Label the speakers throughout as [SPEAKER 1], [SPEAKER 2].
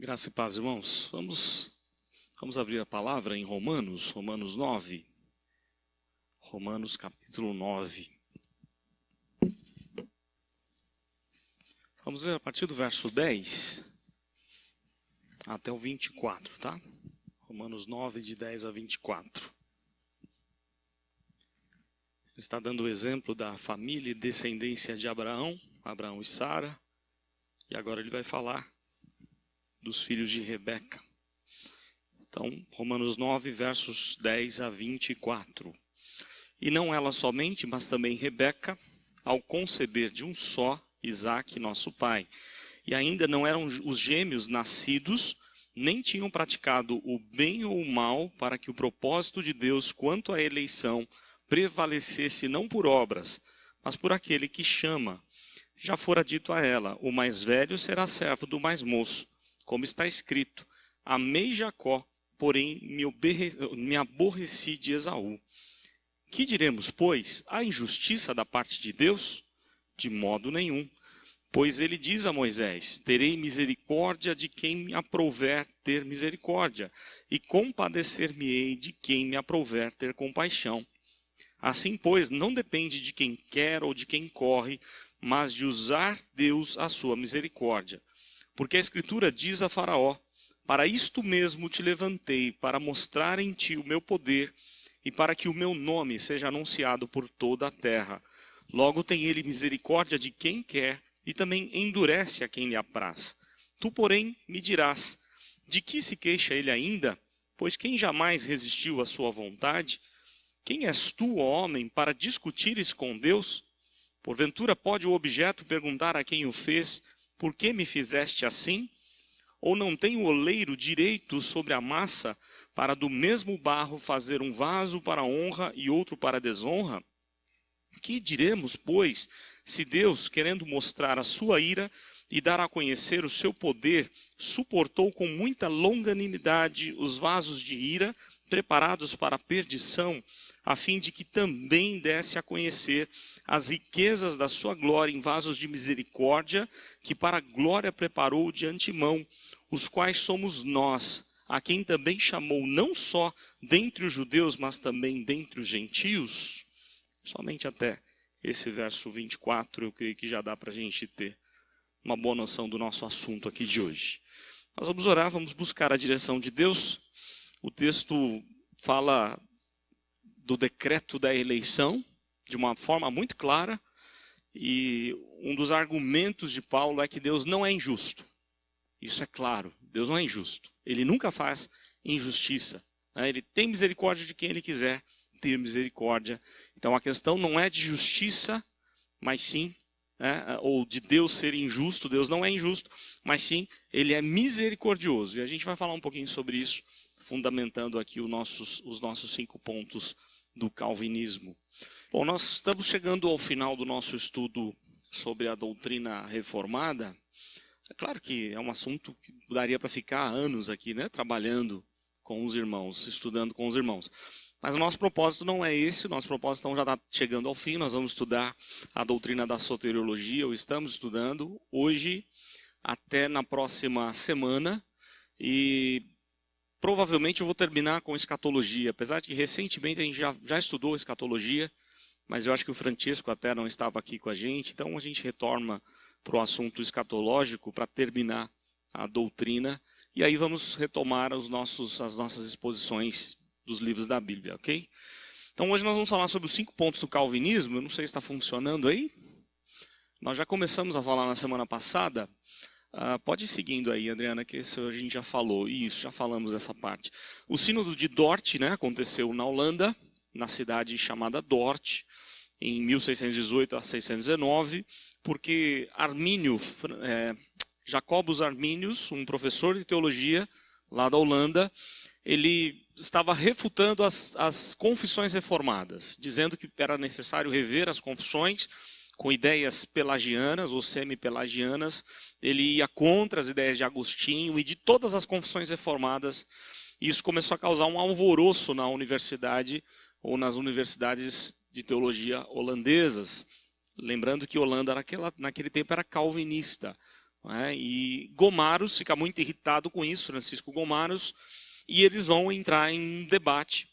[SPEAKER 1] Graça e paz, irmãos. Vamos abrir a palavra em Romanos 9. Romanos capítulo 9. Vamos ler a partir do verso 10 até o 24, tá? Romanos 9, de 10 a 24. Ele está dando o exemplo da família e descendência de Abraão e Sara. E agora ele vai falar dos filhos de Rebeca. Então, Romanos 9, versos 10 a 24. E não ela somente, mas também Rebeca, ao conceber de um só, Isaque, nosso pai. E ainda não eram os gêmeos nascidos, nem tinham praticado o bem ou o mal, para que o propósito de Deus quanto à eleição prevalecesse não por obras, mas por aquele que chama. Já fora dito a ela: o mais velho será servo do mais moço. Como está escrito: amei Jacó, porém me aborreci de Esaú. Que diremos, pois? Há injustiça da parte de Deus? De modo nenhum. Pois ele diz a Moisés: terei misericórdia de quem me aprouver ter misericórdia, e compadecer-me-ei de quem me aprouver ter compaixão. Assim, pois, não depende de quem quer ou de quem corre, mas de usar Deus a sua misericórdia. Porque a Escritura diz a Faraó: para isto mesmo te levantei, para mostrar em ti o meu poder, e para que o meu nome seja anunciado por toda a terra. Logo tem ele misericórdia de quem quer, e também endurece a quem lhe apraz. Tu, porém, me dirás: de que se queixa ele ainda? Pois quem jamais resistiu à sua vontade? Quem és tu, ó homem, para discutires com Deus? Porventura pode o objeto perguntar a quem o fez: por que me fizeste assim? Ou não tem o oleiro direito sobre a massa, para do mesmo barro fazer um vaso para honra e outro para desonra? Que diremos, pois, se Deus, querendo mostrar a sua ira e dar a conhecer o seu poder, suportou com muita longanimidade os vasos de ira, preparados para a perdição, a fim de que também desse a conhecer as riquezas da sua glória em vasos de misericórdia, que para a glória preparou de antemão, os quais somos nós, a quem também chamou não só dentre os judeus, mas também dentre os gentios? Somente até esse verso 24, eu creio que já dá para a gente ter uma boa noção do nosso assunto aqui de hoje. Nós vamos orar, vamos buscar a direção de Deus. O texto fala do decreto da eleição de uma forma muito clara, e um dos argumentos de Paulo é que Deus não é injusto. Isso é claro, Deus não é injusto. Ele nunca faz injustiça, né? Ele tem misericórdia de quem ele quiser ter misericórdia. Então a questão não é de justiça, mas sim, ou de Deus ser injusto. Deus não é injusto, mas sim, ele é misericordioso. E a gente vai falar um pouquinho sobre isso, fundamentando aqui os nossos 5 pontos do calvinismo. Bom, nós estamos chegando ao final do nosso estudo sobre a doutrina reformada. É claro que é um assunto que daria para ficar anos aqui, né, trabalhando com os irmãos, estudando com os irmãos. Mas o nosso propósito não é esse. O nosso propósito então já está chegando ao fim. Nós vamos estudar a doutrina da soteriologia, ou estamos estudando hoje até na próxima semana. E provavelmente eu vou terminar com escatologia, apesar de que recentemente a gente já estudou escatologia, mas eu acho que o Francesco até não estava aqui com a gente, então a gente retorna para o assunto escatológico para terminar a doutrina, e aí vamos retomar as nossas exposições dos livros da Bíblia, ok? Então hoje nós vamos falar sobre os 5 pontos do calvinismo. Eu não sei se está funcionando aí. Nós já começamos a falar na semana passada. Pode ir seguindo aí, Adriana, que isso a gente já falou. Isso, já falamos dessa parte. O sínodo de Dort, né, aconteceu na Holanda, na cidade chamada Dort, em 1618 a 619, porque Jacobus Arminius, um professor de teologia lá da Holanda, ele estava refutando as confissões reformadas, dizendo que era necessário rever as confissões com ideias pelagianas ou semi-pelagianas. Ele ia contra as ideias de Agostinho e de todas as confissões reformadas. E isso começou a causar um alvoroço na universidade ou nas universidades de teologia holandesas. Lembrando que Holanda naquele tempo era calvinista. né? E Gomarus fica muito irritado com isso, Francisco Gomarus, e eles vão entrar em um debate,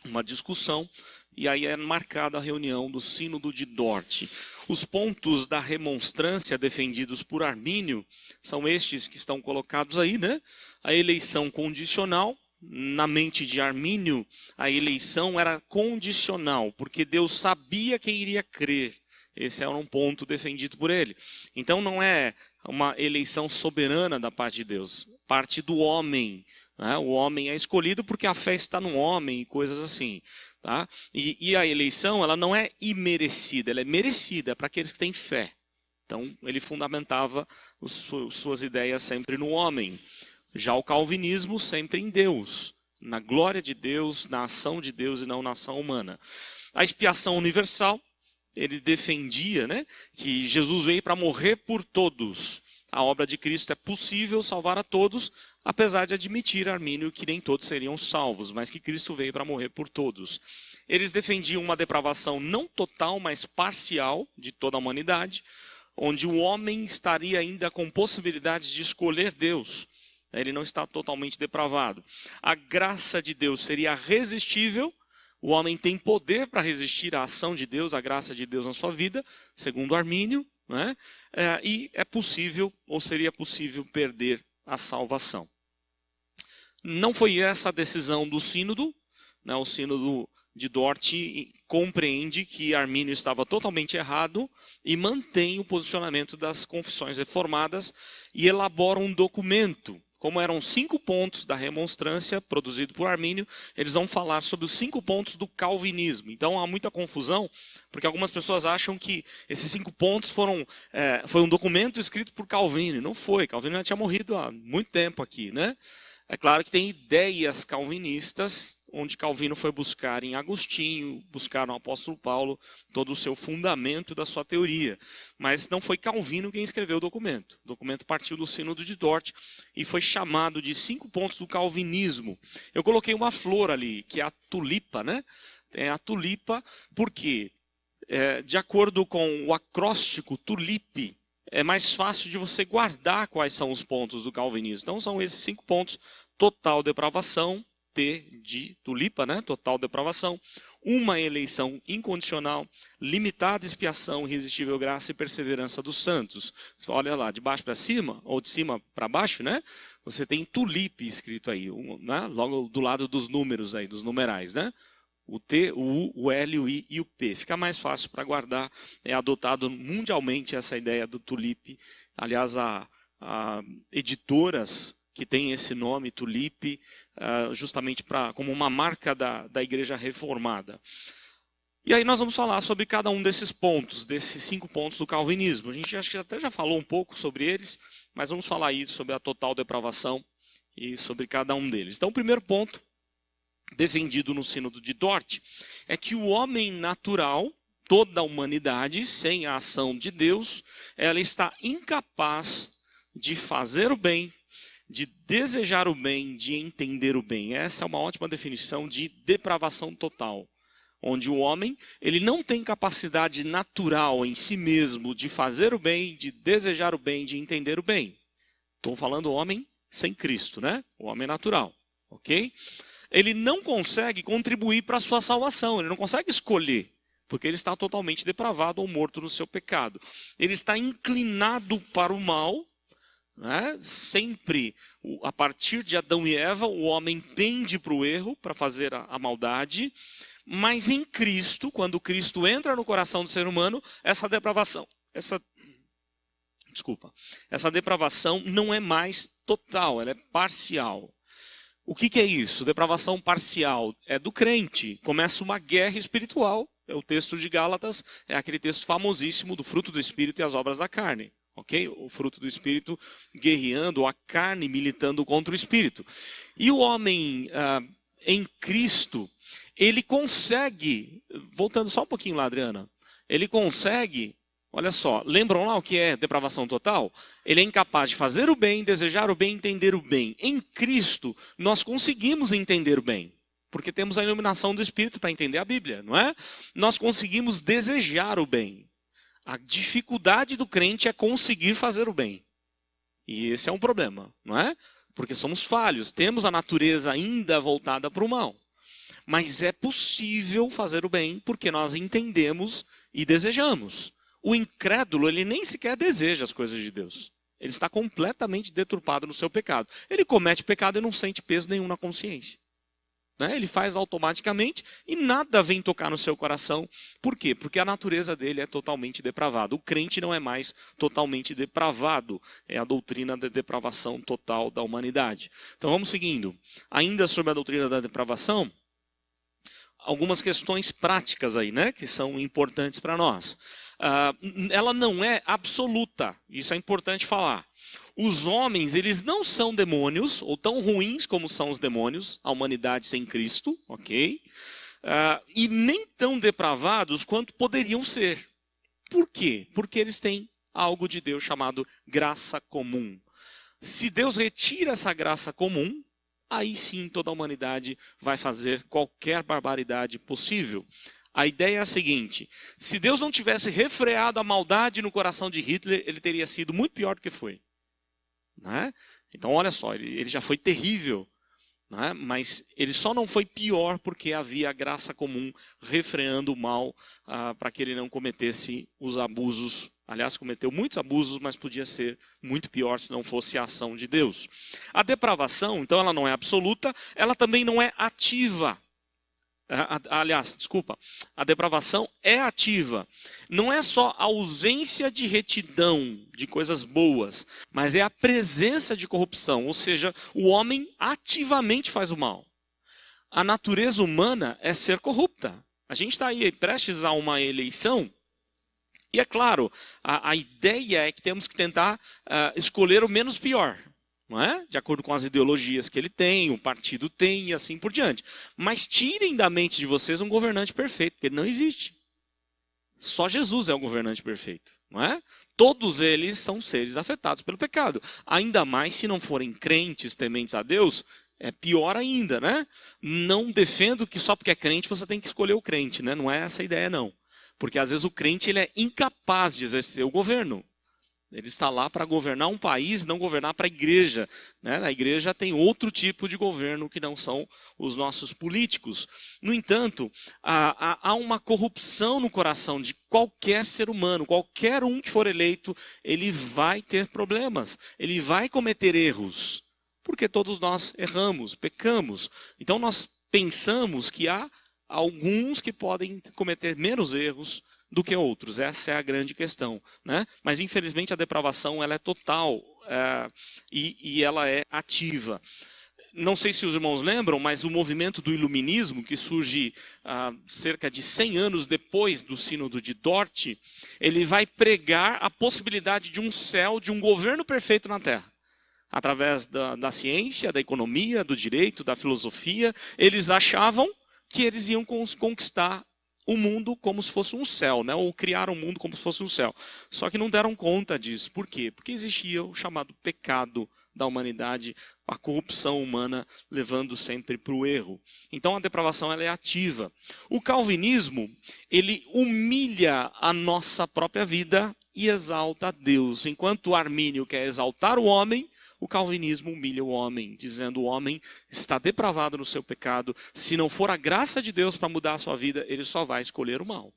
[SPEAKER 1] uma discussão, e aí é marcada a reunião do Sínodo de Dort. Os pontos da remonstrância defendidos por Armínio são estes que estão colocados aí, né? A eleição condicional. Na mente de Armínio, a eleição era condicional, porque Deus sabia quem iria crer. Esse era um ponto defendido por ele. Então não é uma eleição soberana da parte de Deus, parte do homem. Né? O homem é escolhido porque a fé está no homem e coisas assim. Tá? E a eleição ela não é imerecida, ela é merecida para aqueles que têm fé. Então ele fundamentava suas ideias sempre no homem. Já o calvinismo sempre em Deus, na glória de Deus, na ação de Deus e não na ação humana. A expiação universal, ele defendia, né, que Jesus veio para morrer por todos. A obra de Cristo é possível salvar a todos, apesar de admitir Armínio que nem todos seriam salvos, mas que Cristo veio para morrer por todos. Eles defendiam uma depravação não total, mas parcial de toda a humanidade, onde o homem estaria ainda com possibilidades de escolher Deus. Ele não está totalmente depravado. A graça de Deus seria irresistível. O homem tem poder para resistir à ação de Deus, à graça de Deus na sua vida, segundo Armínio, né? E é possível, ou seria possível, perder a salvação. Não foi essa a decisão do sínodo, né? O sínodo de Dort compreende que Armínio estava totalmente errado e mantém o posicionamento das confissões reformadas e elabora um documento. Como eram 5 pontos da remonstrância produzido por Armínio, eles vão falar sobre os 5 pontos do calvinismo. Então há muita confusão, porque algumas pessoas acham que esses 5 pontos foi um documento escrito por Calvino. Não foi, Calvino já tinha morrido há muito tempo aqui, né? É claro que tem ideias calvinistas, onde Calvino foi buscar em Agostinho, buscar no apóstolo Paulo, todo o seu fundamento da sua teoria. Mas não foi Calvino quem escreveu o documento. O documento partiu do Sínodo de Dort e foi chamado de 5 pontos do calvinismo. Eu coloquei uma flor ali, que é a tulipa, né? É a tulipa porque, de acordo com o acróstico tulipe, é mais fácil de você guardar quais são os pontos do calvinismo. Então são esses 5 pontos: total depravação, T de tulipa, né? Total depravação, uma eleição incondicional, limitada expiação, irresistível graça e perseverança dos santos. Você olha lá, de baixo para cima, ou de cima para baixo, né? Você tem tulipe escrito aí, né? Logo do lado dos números aí, dos numerais, né? O T, o U, o L, o I e o P. Fica mais fácil para guardar. É adotado mundialmente essa ideia do tulipe. Aliás, há editoras que têm esse nome, tulipe, justamente como uma marca da Igreja Reformada. E aí nós vamos falar sobre cada um desses pontos, desses 5 pontos do calvinismo. A gente acho que até já falou um pouco sobre eles, mas vamos falar aí sobre a total depravação e sobre cada um deles. Então, o primeiro ponto, defendido no Sínodo de Dort, é que o homem natural, toda a humanidade, sem a ação de Deus, ela está incapaz de fazer o bem, de desejar o bem, de entender o bem. Essa é uma ótima definição de depravação total, onde o homem ele não tem capacidade natural em si mesmo de fazer o bem, de desejar o bem, de entender o bem. Estou falando homem sem Cristo, né? O homem natural, ok? Ele não consegue contribuir para a sua salvação, ele não consegue escolher, porque ele está totalmente depravado ou morto no seu pecado. Ele está inclinado para o mal, né? Sempre, a partir de Adão e Eva, o homem pende para o erro, para fazer a maldade, mas em Cristo, quando Cristo entra no coração do ser humano, essa depravação não é mais total, ela é parcial. O que é isso? Depravação parcial é do crente. Começa uma guerra espiritual. É o texto de Gálatas, é aquele texto famosíssimo do fruto do Espírito e as obras da carne. Okay? O fruto do Espírito guerreando, a carne militando contra o Espírito. E o homem em Cristo, ele consegue, voltando só um pouquinho lá, Adriana, ele consegue, olha só, lembram lá o que é depravação total? Ele é incapaz de fazer o bem, desejar o bem, entender o bem. Em Cristo, nós conseguimos entender o bem, porque temos a iluminação do Espírito para entender a Bíblia, não é? Nós conseguimos desejar o bem. A dificuldade do crente é conseguir fazer o bem. E esse é um problema, não é? Porque somos falhos, temos a natureza ainda voltada para o mal. Mas é possível fazer o bem porque nós entendemos e desejamos. O incrédulo, ele nem sequer deseja as coisas de Deus. Ele está completamente deturpado no seu pecado. Ele comete pecado e não sente peso nenhum na consciência. Ele faz automaticamente e nada vem tocar no seu coração. Por quê? Porque a natureza dele é totalmente depravada. O crente não é mais totalmente depravado. É a doutrina da depravação total da humanidade. Então vamos seguindo. Ainda sobre a doutrina da depravação, algumas questões práticas aí, que são importantes para nós. Ela não é absoluta. Isso é importante falar. Os homens, eles não são demônios, ou tão ruins como são os demônios, a humanidade sem Cristo, ok? E nem tão depravados quanto poderiam ser. Por quê? Porque eles têm algo de Deus chamado graça comum. Se Deus retira essa graça comum, aí sim toda a humanidade vai fazer qualquer barbaridade possível. A ideia é a seguinte: se Deus não tivesse refreado a maldade no coração de Hitler, ele teria sido muito pior do que foi. Então olha só, ele já foi terrível, mas ele só não foi pior porque havia a graça comum refreando o mal para que ele não cometesse os abusos. Aliás, cometeu muitos abusos, mas podia ser muito pior se não fosse a ação de Deus. A depravação, então, ela não é absoluta, ela também não é ativa. A depravação é ativa. Não é só a ausência de retidão, de coisas boas, mas é a presença de corrupção, ou seja, o homem ativamente faz o mal. A natureza humana é ser corrupta. A gente está aí prestes a uma eleição, e é claro, a ideia é que temos que tentar escolher o menos pior. Não é? De acordo com as ideologias que ele tem, o partido tem e assim por diante. Mas tirem da mente de vocês um governante perfeito, porque ele não existe. Só Jesus é o governante perfeito. Não é? Todos eles são seres afetados pelo pecado. Ainda mais se não forem crentes, tementes a Deus, é pior ainda. Não defendo que só porque é crente você tem que escolher o crente. Não é essa a ideia, não. Porque às vezes o crente ele é incapaz de exercer o governo. Ele está lá para governar um país, não governar para a igreja. A igreja tem outro tipo de governo que não são os nossos políticos. No entanto, há uma corrupção no coração de qualquer ser humano. Qualquer um que for eleito, ele vai ter problemas. Ele vai cometer erros. Porque todos nós erramos, pecamos. Então nós pensamos que há alguns que podem cometer menos erros do que outros. Essa é a grande questão. Mas, infelizmente, a depravação ela é total e ela é ativa. Não sei se os irmãos lembram, mas o movimento do iluminismo, que surge cerca de 100 anos depois do Sínodo de Dort, ele vai pregar a possibilidade de um céu, de um governo perfeito na Terra. Através da ciência, da economia, do direito, da filosofia, eles achavam que eles iam conquistar o mundo como se fosse um céu, ou criar um mundo como se fosse um céu. Só que não deram conta disso. Por quê? Porque existia o chamado pecado da humanidade, a corrupção humana levando sempre para o erro. Então a depravação ela é ativa. O calvinismo, ele humilha a nossa própria vida e exalta a Deus. Enquanto o Armínio quer exaltar o homem, o calvinismo humilha o homem, dizendo o homem está depravado no seu pecado. Se não for a graça de Deus para mudar a sua vida, ele só vai escolher o mal.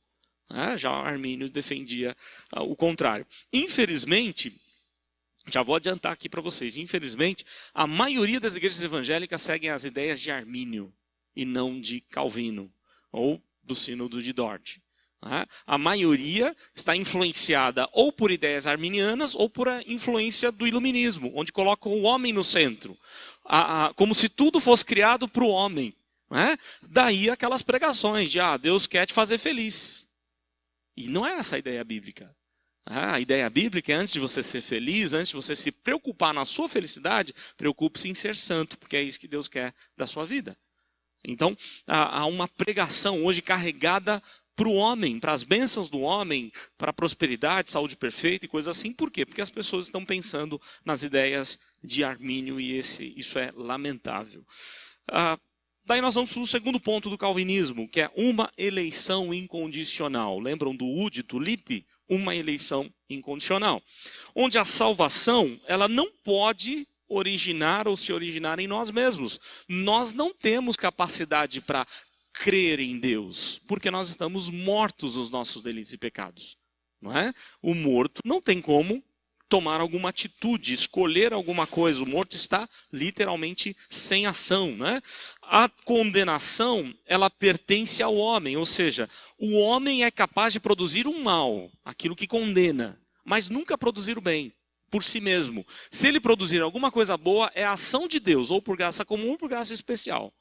[SPEAKER 1] Já o Armínio defendia o contrário. Infelizmente, já vou adiantar aqui para vocês, infelizmente, a maioria das igrejas evangélicas seguem as ideias de Armínio e não de Calvino, ou do Sínodo de Dort. A maioria está influenciada ou por ideias arminianas ou por a influência do iluminismo, onde colocam o homem no centro, como se tudo fosse criado para o homem. Daí aquelas pregações de Deus quer te fazer feliz. E não é essa a ideia bíblica. A ideia bíblica é antes de você ser feliz, antes de você se preocupar na sua felicidade, preocupe-se em ser santo, porque é isso que Deus quer da sua vida. Então, há uma pregação hoje carregada para o homem, para as bênçãos do homem, para a prosperidade, saúde perfeita e coisas assim. Por quê? Porque as pessoas estão pensando nas ideias de Armínio e isso é lamentável. Daí nós vamos para o segundo ponto do calvinismo, que é uma eleição incondicional. Lembram do Udi Tulip? uma eleição incondicional. Onde a salvação, ela não pode originar ou se originar em nós mesmos. Nós não temos capacidade para crer em Deus, porque nós estamos mortos nos nossos delitos e pecados. Não é? O morto não tem como tomar alguma atitude, escolher alguma coisa. O morto está literalmente sem ação, né? A condenação, ela pertence ao homem, ou seja, o homem é capaz de produzir um mal, aquilo que condena, mas nunca produzir o bem por si mesmo. Se ele produzir alguma coisa boa, é a ação de Deus, ou por graça comum ou por graça especial.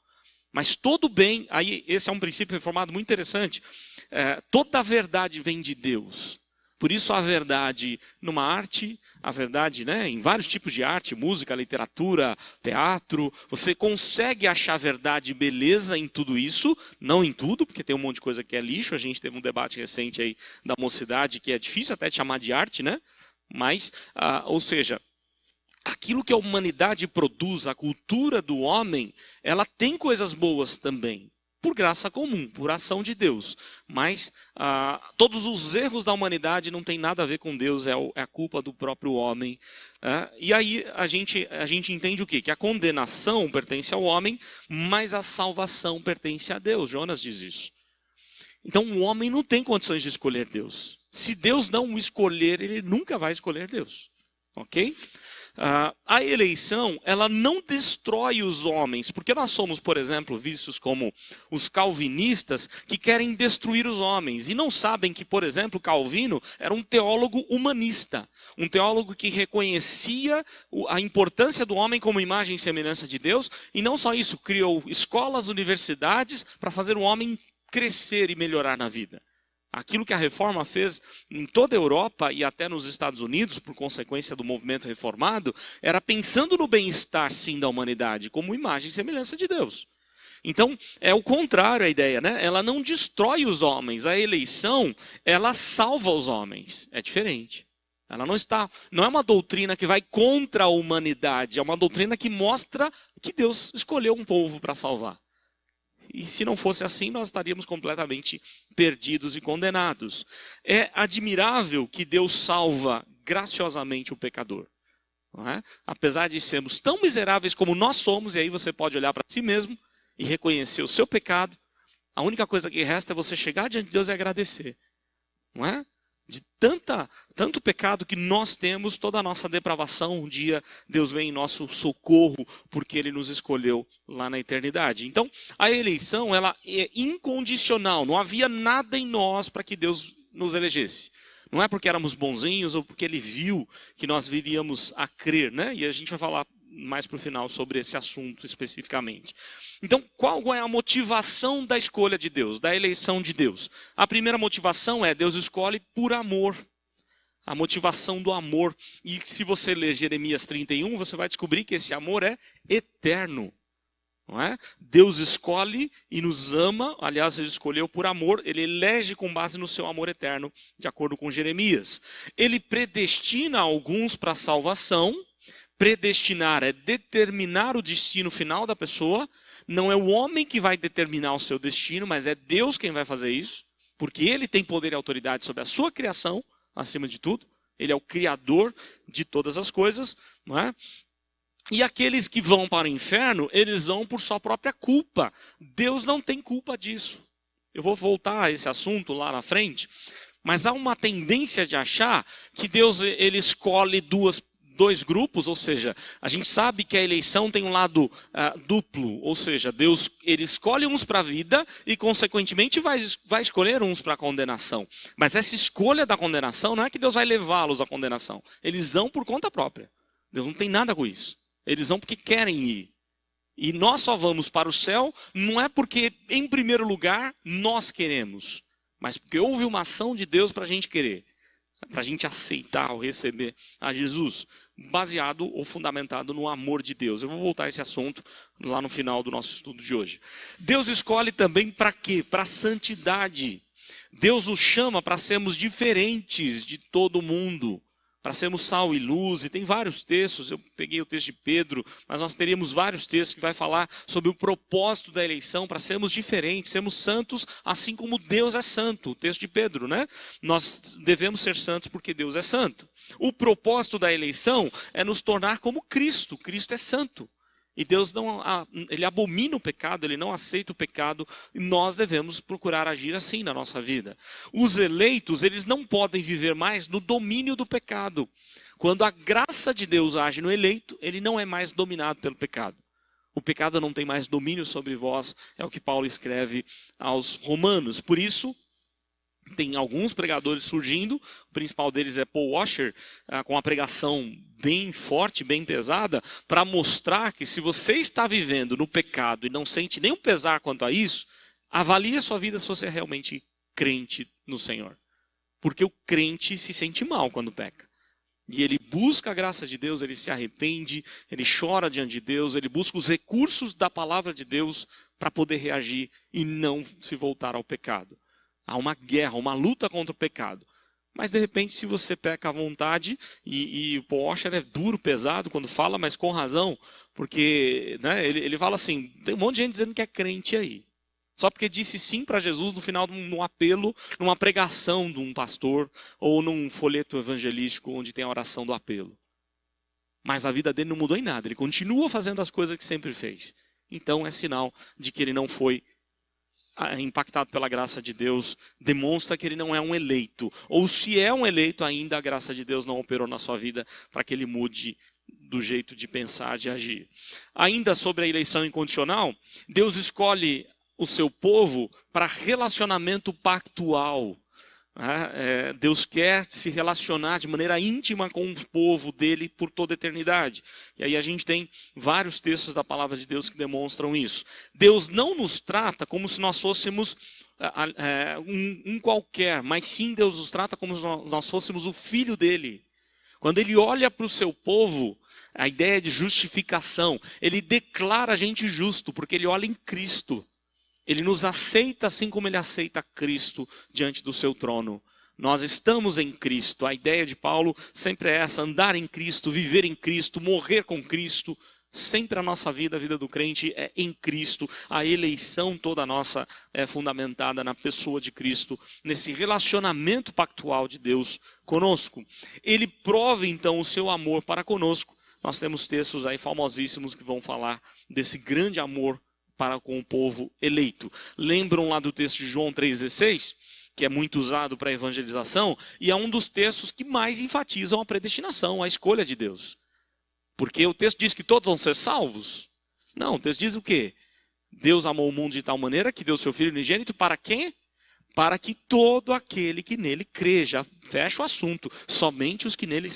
[SPEAKER 1] Mas todo bem, aí esse é um princípio reformado muito interessante, toda a verdade vem de Deus. Por isso a verdade numa arte, a verdade, né, em vários tipos de arte, música, literatura, teatro, você consegue achar verdade e beleza em tudo isso, não em tudo, porque tem um monte de coisa que é lixo. A gente teve um debate recente aí da mocidade que é difícil até de chamar de arte, né? Mas, ou seja, aquilo que a humanidade produz, a cultura do homem, ela tem coisas boas também. Por graça comum, por ação de Deus. Mas todos os erros da humanidade não tem nada a ver com Deus, é a culpa do próprio homem. E aí a gente entende o quê? Que a condenação pertence ao homem, mas a salvação pertence a Deus. Jonas diz isso. Então o homem não tem condições de escolher Deus. Se Deus não o escolher, ele nunca vai escolher Deus. Ok? A eleição, ela não destrói os homens, porque nós somos, por exemplo, vistos como os calvinistas que querem destruir os homens e não sabem que, por exemplo, Calvino era um teólogo humanista, um teólogo que reconhecia a importância do homem como imagem e semelhança de Deus, e não só isso, criou escolas, universidades para fazer o homem crescer e melhorar na vida. Aquilo que a reforma fez em toda a Europa e até nos Estados Unidos, por consequência do movimento reformado, era pensando no bem-estar, sim, da humanidade, como imagem e semelhança de Deus. Então, é o contrário a ideia, né? Ela não destrói os homens. A eleição, ela salva os homens. É diferente. Ela não é uma doutrina que vai contra a humanidade, é uma doutrina que mostra que Deus escolheu um povo para salvar. E se não fosse assim, nós estaríamos completamente perdidos e condenados. É admirável que Deus salva graciosamente o pecador. Não é? Apesar de sermos tão miseráveis como nós somos, e aí você pode olhar para si mesmo e reconhecer o seu pecado, a única coisa que resta é você chegar diante de Deus e agradecer. Não é? De tanto pecado que nós temos, toda a nossa depravação, um dia Deus vem em nosso socorro, porque Ele nos escolheu lá na eternidade. Então, a eleição, ela é incondicional, não havia nada em nós para que Deus nos elegesse. Não é porque éramos bonzinhos ou porque Ele viu que nós viríamos a crer, né? E a gente vai falar mais para o final sobre esse assunto especificamente. Então, qual é a motivação da escolha de Deus, da eleição de Deus? A primeira motivação é Deus escolhe por amor. A motivação do amor. E se você ler Jeremias 31, você vai descobrir que esse amor é eterno. Não é? Deus escolhe e nos ama, aliás, Ele escolheu por amor, Ele elege com base no seu amor eterno, de acordo com Jeremias. Ele predestina alguns para a salvação. Predestinar é determinar o destino final da pessoa. Não é o homem que vai determinar o seu destino, mas é Deus quem vai fazer isso, porque Ele tem poder e autoridade sobre a sua criação, acima de tudo. Ele é o criador de todas as coisas, não é? E aqueles que vão para o inferno, eles vão por sua própria culpa. Deus não tem culpa disso. Eu vou voltar a esse assunto lá na frente, mas há uma tendência de achar que Deus ele escolhe dois grupos, ou seja, a gente sabe que a eleição tem um lado duplo, ou seja, Deus ele escolhe uns para a vida e consequentemente vai escolher uns para a condenação. Mas essa escolha da condenação não é que Deus vai levá-los à condenação. Eles vão por conta própria. Deus não tem nada com isso. Eles vão porque querem ir. E nós só vamos para o céu não é porque, em primeiro lugar, nós queremos, mas porque houve uma ação de Deus para a gente querer, para a gente aceitar ou receber a Jesus, baseado ou fundamentado no amor de Deus. Eu vou voltar a esse assunto lá no final do nosso estudo de hoje. Deus escolhe também para quê? Para a santidade. Deus nos chama para sermos diferentes de todo mundo. para sermos sal e luz, e tem vários textos, eu peguei o texto de Pedro, mas nós teríamos vários textos que vai falar sobre o propósito da eleição, para sermos diferentes, sermos santos, assim como Deus é santo, o texto de Pedro, né? Nós devemos ser santos porque Deus é santo. O propósito da eleição é nos tornar como Cristo, Cristo é santo. E Deus ele abomina o pecado, ele não aceita o pecado, e nós devemos procurar agir assim na nossa vida. Os eleitos, eles não podem viver mais no domínio do pecado. Quando a graça de Deus age no eleito, ele não é mais dominado pelo pecado. O pecado não tem mais domínio sobre vós, é o que Paulo escreve aos Romanos. Por isso, tem alguns pregadores surgindo, o principal deles é Paul Washer, com uma pregação bem forte, bem pesada, para mostrar que se você está vivendo no pecado e não sente nenhum pesar quanto a isso, avalie a sua vida se você é realmente crente no Senhor. Porque o crente se sente mal quando peca. E ele busca a graça de Deus, ele se arrepende, ele chora diante de Deus, ele busca os recursos da palavra de Deus para poder reagir e não se voltar ao pecado. Há uma guerra, uma luta contra o pecado. Mas, de repente, se você peca à vontade, e o Paul Washer é duro, pesado, quando fala, mas com razão, porque né, ele fala assim, tem um monte de gente dizendo que é crente aí. Só porque disse sim para Jesus no final de um apelo, numa pregação de um pastor, ou num folheto evangelístico onde tem a oração do apelo. Mas a vida dele não mudou em nada, ele continua fazendo as coisas que sempre fez. Então é sinal de que ele não foi impactado pela graça de Deus, demonstra que ele não é um eleito. Ou se é um eleito ainda, a graça de Deus não operou na sua vida para que ele mude do jeito de pensar, de agir. Ainda sobre a eleição incondicional, Deus escolhe o seu povo para relacionamento pactual. Deus quer se relacionar de maneira íntima com o povo dele por toda a eternidade. E aí a gente tem vários textos da palavra de Deus que demonstram isso. Deus não nos trata como se nós fôssemos um qualquer, mas sim Deus nos trata como se nós fôssemos o filho dele. Quando ele olha para o seu povo, a ideia de justificação, ele declara a gente justo, porque ele olha em Cristo. Ele nos aceita assim como ele aceita Cristo diante do seu trono. Nós estamos em Cristo. A ideia de Paulo sempre é essa, andar em Cristo, viver em Cristo, morrer com Cristo. Sempre a nossa vida, a vida do crente é em Cristo. A eleição toda nossa é fundamentada na pessoa de Cristo, nesse relacionamento pactual de Deus conosco. Ele prova então o seu amor para conosco. Nós temos textos aí famosíssimos que vão falar desse grande amor para com o povo eleito. Lembram lá do texto de João 3,16, que é muito usado para a evangelização, e é um dos textos que mais enfatizam a predestinação, a escolha de Deus. Porque o texto diz que todos vão ser salvos? Não, o texto diz o quê? Deus amou o mundo de tal maneira que deu seu Filho unigênito para quem? Para que todo aquele que nele crê, já fecha o assunto, somente os que nele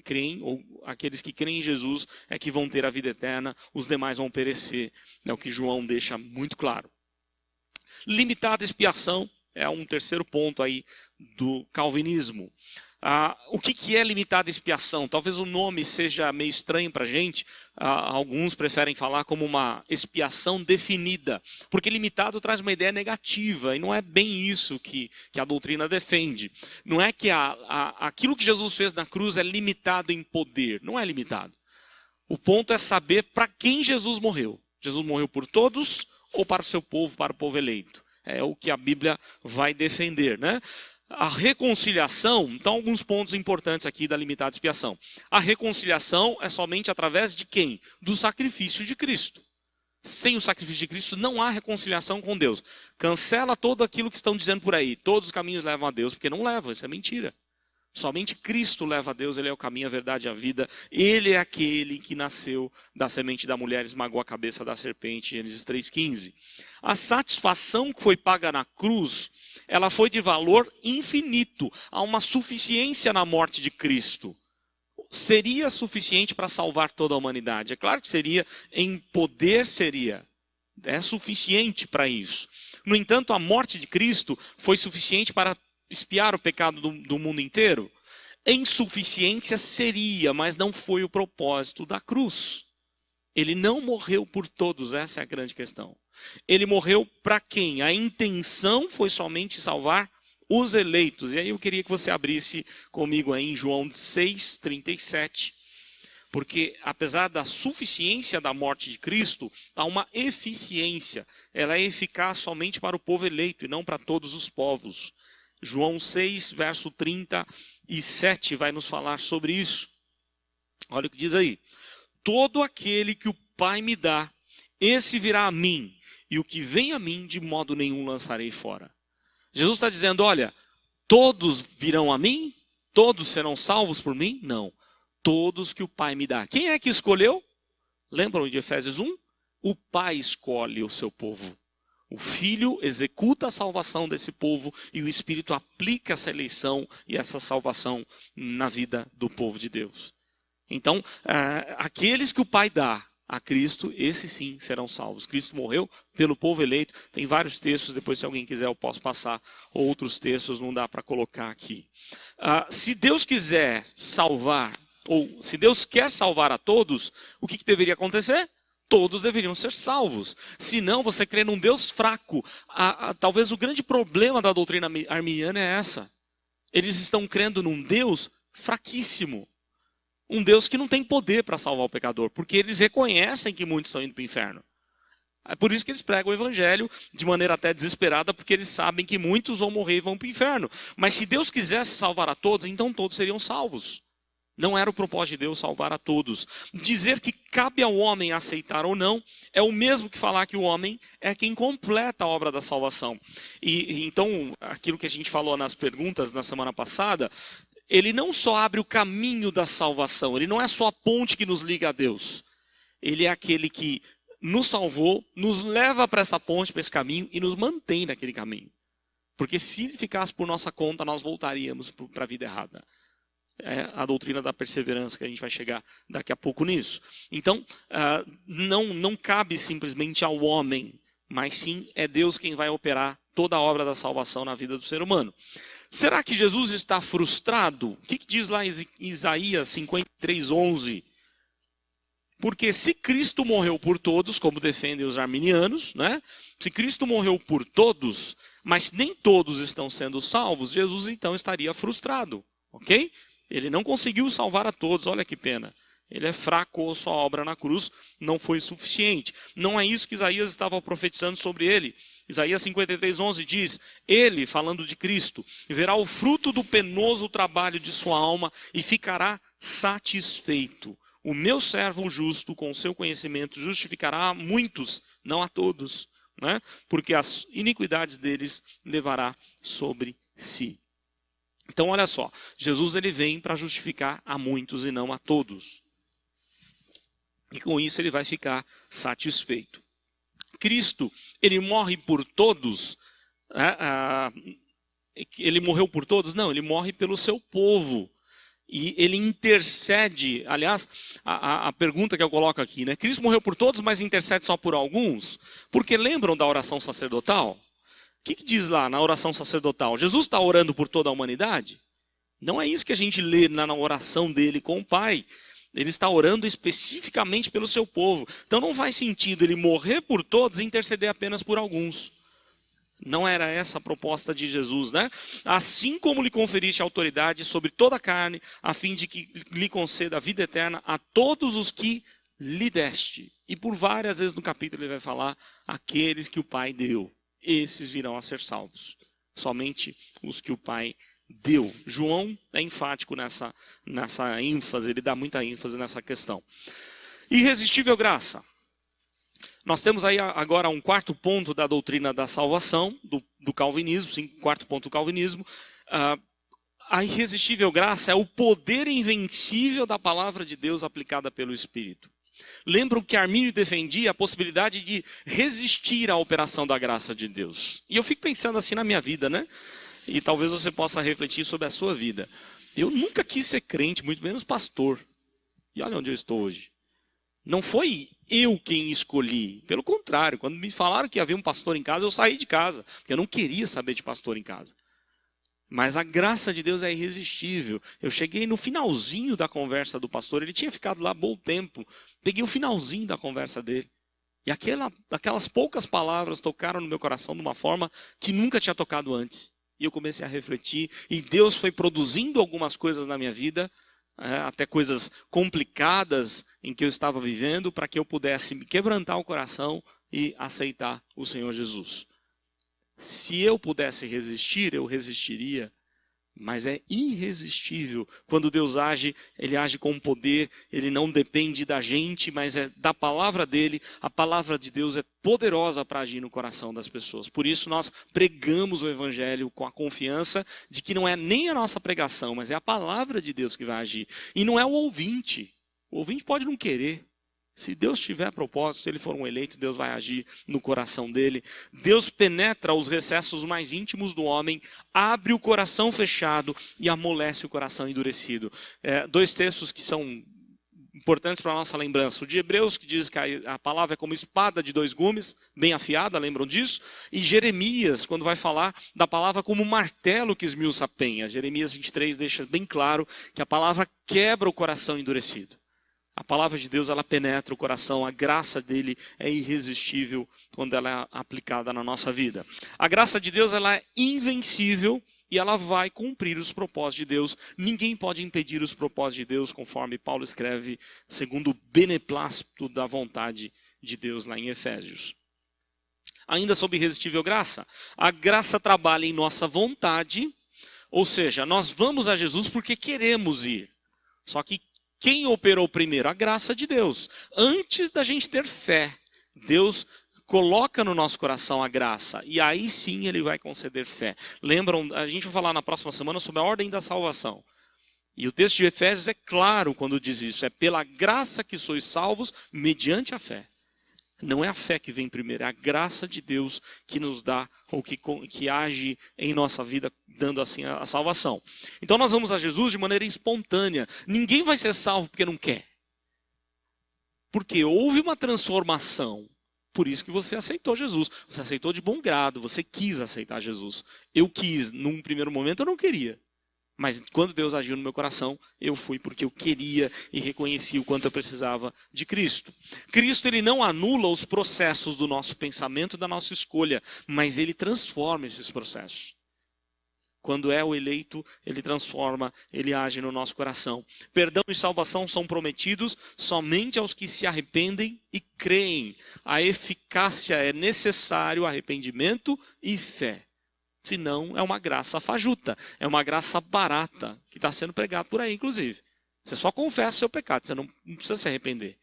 [SPEAKER 1] creem, ou aqueles que creem em Jesus, é que vão ter a vida eterna, os demais vão perecer. É o que João deixa muito claro. Limitada expiação é um terceiro ponto aí do calvinismo. O que é limitada expiação? Talvez o nome seja meio estranho para a gente. Alguns preferem falar como uma expiação definida, porque limitado traz uma ideia negativa, e não é bem isso que a doutrina defende. Não é que aquilo que Jesus fez na cruz é limitado em poder, não é limitado. O ponto é saber para quem Jesus morreu. Jesus morreu por todos ou para o seu povo, para o povo eleito? É o que a Bíblia vai defender, né? A reconciliação, então alguns pontos importantes aqui da limitada expiação. A reconciliação é somente através de quem? Do sacrifício de Cristo. Sem o sacrifício de Cristo não há reconciliação com Deus. Cancela todo aquilo que estão dizendo por aí. Todos os caminhos levam a Deus, porque não levam, isso é mentira. Somente Cristo leva a Deus, Ele é o caminho, a verdade e a vida. Ele é aquele que nasceu da semente da mulher, esmagou a cabeça da serpente, Gênesis 3,15. A satisfação que foi paga na cruz, ela foi de valor infinito. Há uma suficiência na morte de Cristo. Seria suficiente para salvar toda a humanidade? É claro que seria, em poder seria. É suficiente para isso. No entanto, a morte de Cristo foi suficiente para expiar o pecado do mundo inteiro? Em suficiência seria, mas não foi o propósito da cruz. Ele não morreu por todos, essa é a grande questão. Ele morreu para quem? A intenção foi somente salvar os eleitos. E aí eu queria que você abrisse comigo aí em João 6:37. Porque apesar da suficiência da morte de Cristo, há uma eficiência. Ela é eficaz somente para o povo eleito e não para todos os povos. João 6, verso 37 vai nos falar sobre isso. Olha o que diz aí. Todo aquele que o Pai me dá, esse virá a mim, e o que vem a mim, de modo nenhum lançarei fora. Jesus está dizendo, olha, todos virão a mim? Todos serão salvos por mim? Não. Todos que o Pai me dá. Quem é que escolheu? Lembram de Efésios 1? O Pai escolhe o seu povo. O Filho executa a salvação desse povo e o Espírito aplica essa eleição e essa salvação na vida do povo de Deus. Então, aqueles que o Pai dá a Cristo, esses sim serão salvos. Cristo morreu pelo povo eleito. Tem vários textos, depois se alguém quiser eu posso passar outros textos, não dá para colocar aqui. Se Deus quiser salvar, ou se Deus quer salvar a todos, o que deveria acontecer? Todos deveriam ser salvos. Se não, você crê num Deus fraco. Talvez o grande problema da doutrina arminiana é essa. Eles estão crendo num Deus fraquíssimo. Um Deus que não tem poder para salvar o pecador, porque eles reconhecem que muitos estão indo para o inferno. É por isso que eles pregam o evangelho de maneira até desesperada, porque eles sabem que muitos vão morrer e vão para o inferno. Mas se Deus quisesse salvar a todos, então todos seriam salvos. Não era o propósito de Deus salvar a todos. Dizer que cabe ao homem aceitar ou não é o mesmo que falar que o homem é quem completa a obra da salvação. E então, aquilo que a gente falou nas perguntas na semana passada, ele não só abre o caminho da salvação, ele não é só a ponte que nos liga a Deus. Ele é aquele que nos salvou, nos leva para essa ponte, para esse caminho e nos mantém naquele caminho. Porque se ele ficasse por nossa conta, nós voltaríamos para a vida errada. É a doutrina da perseverança, que a gente vai chegar daqui a pouco nisso. Então, não cabe simplesmente ao homem, mas sim é Deus quem vai operar toda a obra da salvação na vida do ser humano. Será que Jesus está frustrado? O que diz lá em Isaías 53:11? Porque se Cristo morreu por todos, como defendem os arminianos, né? Se Cristo morreu por todos, mas nem todos estão sendo salvos, Jesus então estaria frustrado, ok? Ele não conseguiu salvar a todos, olha que pena. Ele é fraco, sua obra na cruz não foi suficiente. Não é isso que Isaías estava profetizando sobre ele. Isaías 53:11 diz, ele, falando de Cristo, verá o fruto do penoso trabalho de sua alma e ficará satisfeito. O meu servo justo, com seu conhecimento, justificará a muitos, não a todos, né? Porque as iniquidades deles levará sobre si. Então, olha só, Jesus ele vem para justificar a muitos e não a todos. E com isso ele vai ficar satisfeito. Cristo, ele morre por todos. Ele morreu por todos? Não, ele morre pelo seu povo. E ele intercede. Aliás, a pergunta que eu coloco aqui, né? Cristo morreu por todos, mas intercede só por alguns? Porque lembram da oração sacerdotal? O que diz lá na oração sacerdotal? Jesus está orando por toda a humanidade? Não é isso que a gente lê na oração dele com o Pai. Ele está orando especificamente pelo seu povo. Então não faz sentido ele morrer por todos e interceder apenas por alguns. Não era essa a proposta de Jesus, né? Assim como lhe conferiste autoridade sobre toda a carne, a fim de que lhe conceda a vida eterna a todos os que lhe deste. E por várias vezes no capítulo ele vai falar, aqueles que o Pai deu, esses virão a ser salvos. Somente os que o Pai deu. João é enfático nessa ênfase, ele dá muita ênfase nessa questão. Irresistível graça. Nós temos aí agora um quarto ponto da doutrina da salvação, do calvinismo, sim, quarto ponto do calvinismo. A irresistível graça é o poder invencível da palavra de Deus aplicada pelo Espírito. Lembram que Armínio defendia a possibilidade de resistir à operação da graça de Deus. E eu fico pensando assim na minha vida, né? E talvez você possa refletir sobre a sua vida. Eu nunca quis ser crente, muito menos pastor. E olha onde eu estou hoje. Não foi eu quem escolhi. Pelo contrário, quando me falaram que havia um pastor em casa, eu saí de casa. Porque eu não queria saber de pastor em casa. Mas a graça de Deus é irresistível. Eu cheguei no finalzinho da conversa do pastor. Ele tinha ficado lá bom tempo. Peguei o finalzinho da conversa dele. E aquelas poucas palavras tocaram no meu coração de uma forma que nunca tinha tocado antes. E eu comecei a refletir, e Deus foi produzindo algumas coisas na minha vida, até coisas complicadas em que eu estava vivendo, para que eu pudesse me quebrantar o coração e aceitar o Senhor Jesus. Se eu pudesse resistir, eu resistiria, mas é irresistível. Quando Deus age, Ele age com poder, Ele não depende da gente, mas é da palavra dEle. A palavra de Deus é poderosa para agir no coração das pessoas. Por isso nós pregamos o Evangelho com a confiança de que não é nem a nossa pregação, mas é a palavra de Deus que vai agir. E não é o ouvinte. O ouvinte pode não querer. Se Deus tiver propósito, se ele for um eleito, Deus vai agir no coração dele. Deus penetra os recessos mais íntimos do homem, abre o coração fechado e amolece o coração endurecido. Dois textos que são importantes para a nossa lembrança. O de Hebreus, que diz que a palavra é como espada de dois gumes, bem afiada, lembram disso? E Jeremias, quando vai falar da palavra como martelo que esmiuça a penha. Jeremias 23 deixa bem claro que a palavra quebra o coração endurecido. A palavra de Deus, ela penetra o coração, a graça dele é irresistível quando ela é aplicada na nossa vida. A graça de Deus, ela é invencível e ela vai cumprir os propósitos de Deus. Ninguém pode impedir os propósitos de Deus, conforme Paulo escreve, segundo o beneplácito da vontade de Deus lá em Efésios. Ainda sobre irresistível graça, a graça trabalha em nossa vontade, ou seja, nós vamos a Jesus porque queremos ir. Só que quem operou primeiro? A graça de Deus. Antes da gente ter fé, Deus coloca no nosso coração a graça. E aí sim Ele vai conceder fé. Lembram, a gente vai falar na próxima semana sobre a ordem da salvação. E o texto de Efésios é claro quando diz isso. É pela graça que sois salvos mediante a fé. Não é a fé que vem primeiro, é a graça de Deus que nos dá, ou que age em nossa vida, dando assim a salvação. Então nós vamos a Jesus de maneira espontânea. Ninguém vai ser salvo porque não quer. Porque houve uma transformação. Por isso que você aceitou Jesus. Você aceitou de bom grado, você quis aceitar Jesus. Eu quis, num primeiro momento eu não queria. Mas quando Deus agiu no meu coração, eu fui porque eu queria e reconheci o quanto eu precisava de Cristo. Cristo, ele não anula os processos do nosso pensamento, da nossa escolha, mas ele transforma esses processos. Quando é o eleito, ele transforma, ele age no nosso coração. Perdão e salvação são prometidos somente aos que se arrependem e creem. A eficácia é necessário arrependimento e fé. Senão é uma graça fajuta, é uma graça barata, que está sendo pregado por aí, inclusive. Você só confessa o seu pecado, você não precisa se arrepender.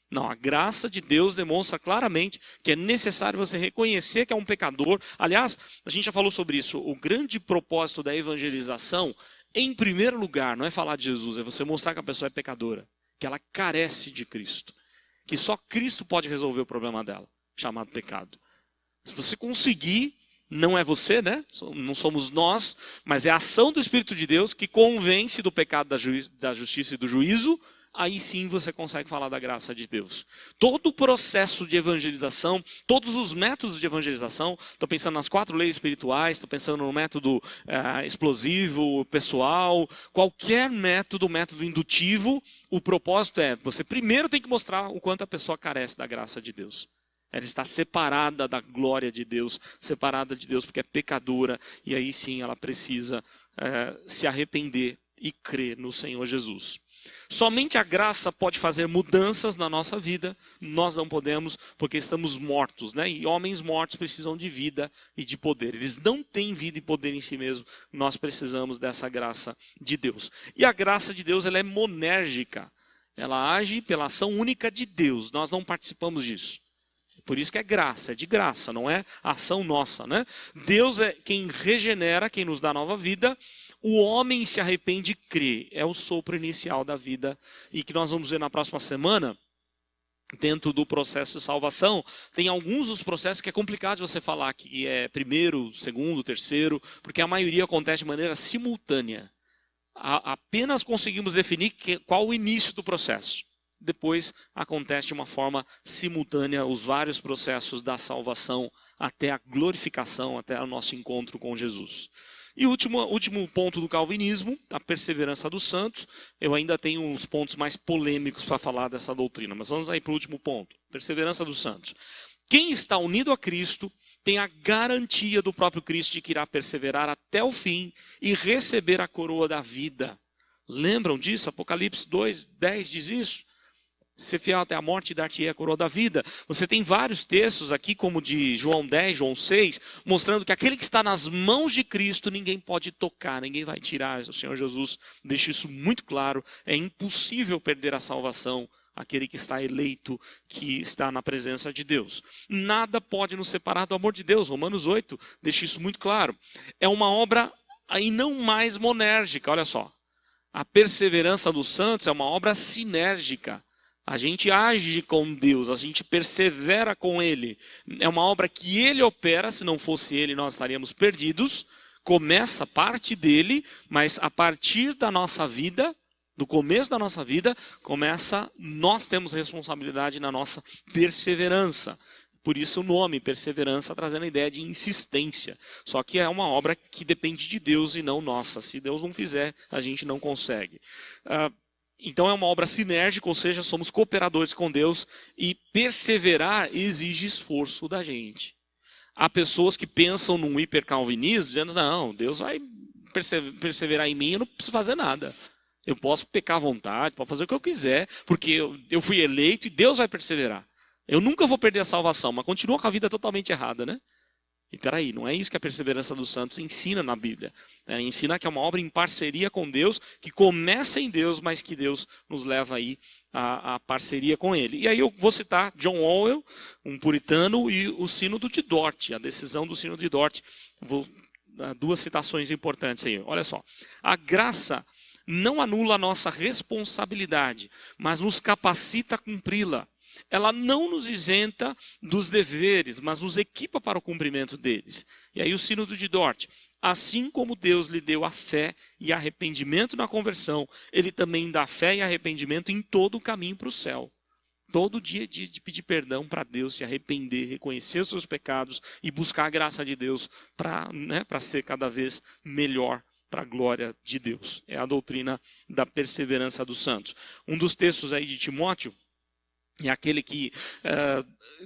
[SPEAKER 1] Não, a graça de Deus demonstra claramente que é necessário você reconhecer que é um pecador. Aliás, a gente já falou sobre isso, o grande propósito da evangelização, em primeiro lugar, não é falar de Jesus, é você mostrar que a pessoa é pecadora, que ela carece de Cristo, que só Cristo pode resolver o problema dela, chamado pecado. Se você conseguir, não é você, né? Não somos nós, mas é a ação do Espírito de Deus que convence do pecado, da justiça e do juízo. Aí sim você consegue falar da graça de Deus. Todo o processo de evangelização, todos os métodos de evangelização, estou pensando nas 4 leis espirituais, estou pensando no método explosivo, pessoal, qualquer método indutivo, o propósito é, você primeiro tem que mostrar o quanto a pessoa carece da graça de Deus. Ela está separada da glória de Deus, separada de Deus porque é pecadora, e aí sim ela precisa se arrepender e crer no Senhor Jesus. Somente a graça pode fazer mudanças na nossa vida, nós não podemos porque estamos mortos, né? E homens mortos precisam de vida e de poder. Eles não têm vida e poder em si mesmos, nós precisamos dessa graça de Deus. E a graça de Deus, ela é monérgica, ela age pela ação única de Deus, nós não participamos disso. Por isso que é graça, é de graça, não é ação nossa, né? Deus é quem regenera, quem nos dá nova vida. O homem se arrepende e crê. É o sopro inicial da vida. E que nós vamos ver na próxima semana, dentro do processo de salvação, tem alguns dos processos que é complicado de você falar, que é primeiro, segundo, terceiro, porque a maioria acontece de maneira simultânea. Apenas conseguimos definir qual o início do processo. Depois acontece de uma forma simultânea os vários processos da salvação até a glorificação, até o nosso encontro com Jesus. E o último ponto do calvinismo, a perseverança dos santos. Eu ainda tenho uns pontos mais polêmicos para falar dessa doutrina, mas vamos aí para o último ponto, perseverança dos santos. Quem está unido a Cristo tem a garantia do próprio Cristo de que irá perseverar até o fim e receber a coroa da vida. Lembram disso? Apocalipse 2:10 diz isso. Ser fiel até a morte e dar-te-ei a coroa da vida. Você tem vários textos aqui, como de João 10, João 6, mostrando que aquele que está nas mãos de Cristo, ninguém pode tocar, ninguém vai tirar. O Senhor Jesus deixa isso muito claro. É impossível perder a salvação, aquele que está eleito, que está na presença de Deus. Nada pode nos separar do amor de Deus. Romanos 8 deixa isso muito claro. É uma obra aí não mais monérgica, olha só. A perseverança dos santos é uma obra sinérgica. A gente age com Deus, a gente persevera com Ele. É uma obra que Ele opera, se não fosse Ele nós estaríamos perdidos. Começa parte dele, mas a partir da nossa vida, do começo da nossa vida, nós temos responsabilidade na nossa perseverança. Por isso o nome, perseverança, trazendo a ideia de insistência. Só que é uma obra que depende de Deus e não nossa. Se Deus não fizer, a gente não consegue. Então é uma obra sinérgica, ou seja, somos cooperadores com Deus e perseverar exige esforço da gente. Há pessoas que pensam num hipercalvinismo, dizendo, não, Deus vai perseverar em mim, eu não preciso fazer nada. Eu posso pecar à vontade, posso fazer o que eu quiser, porque eu fui eleito e Deus vai perseverar. Eu nunca vou perder a salvação, mas continua com a vida totalmente errada, né? E peraí, não é isso que a perseverança dos santos ensina na Bíblia. Ensina que é uma obra em parceria com Deus, que começa em Deus, mas que Deus nos leva aí à parceria com Ele. E aí eu vou citar John Owen, um puritano, e o Sínodo de Dort, a decisão do Sínodo de Dort. Vou dar duas citações importantes aí. Olha só. A graça não anula a nossa responsabilidade, mas nos capacita a cumpri-la. Ela não nos isenta dos deveres, mas nos equipa para o cumprimento deles. E aí o Sínodo de Dort. Assim como Deus lhe deu a fé e arrependimento na conversão, Ele também dá fé e arrependimento em todo o caminho para o céu. Todo dia de pedir perdão para Deus, se arrepender, reconhecer os seus pecados e buscar a graça de Deus para ser cada vez melhor para a glória de Deus. É a doutrina da perseverança dos santos. Um dos textos aí de Timóteo, é aquele que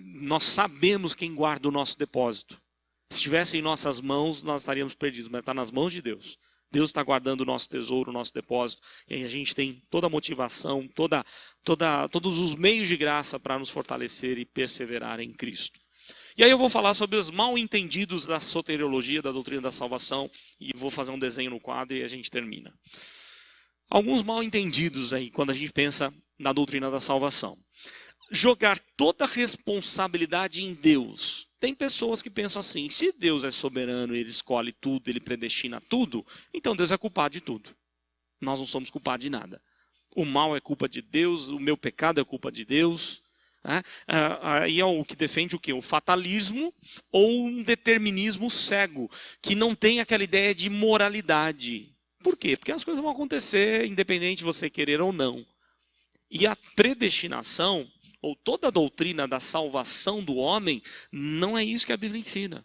[SPEAKER 1] nós sabemos quem guarda o nosso depósito. Se estivesse em nossas mãos, nós estaríamos perdidos, mas está nas mãos de Deus. Deus está guardando o nosso tesouro, o nosso depósito, e aí a gente tem toda a motivação, todos os meios de graça para nos fortalecer e perseverar em Cristo. E aí eu vou falar sobre os mal entendidos da soteriologia, da doutrina da salvação, e vou fazer um desenho no quadro e a gente termina. Alguns mal entendidos aí, quando a gente pensa na doutrina da salvação. Jogar toda a responsabilidade em Deus. Tem pessoas que pensam assim, se Deus é soberano, Ele escolhe tudo, Ele predestina tudo, então Deus é culpado de tudo. Nós não somos culpados de nada. O mal é culpa de Deus, o meu pecado é culpa de Deus. Aí é o que defende o quê? O fatalismo ou um determinismo cego, que não tem aquela ideia de moralidade. Por quê? Porque as coisas vão acontecer independente de você querer ou não. E a predestinação, ou toda a doutrina da salvação do homem, não é isso que a Bíblia ensina.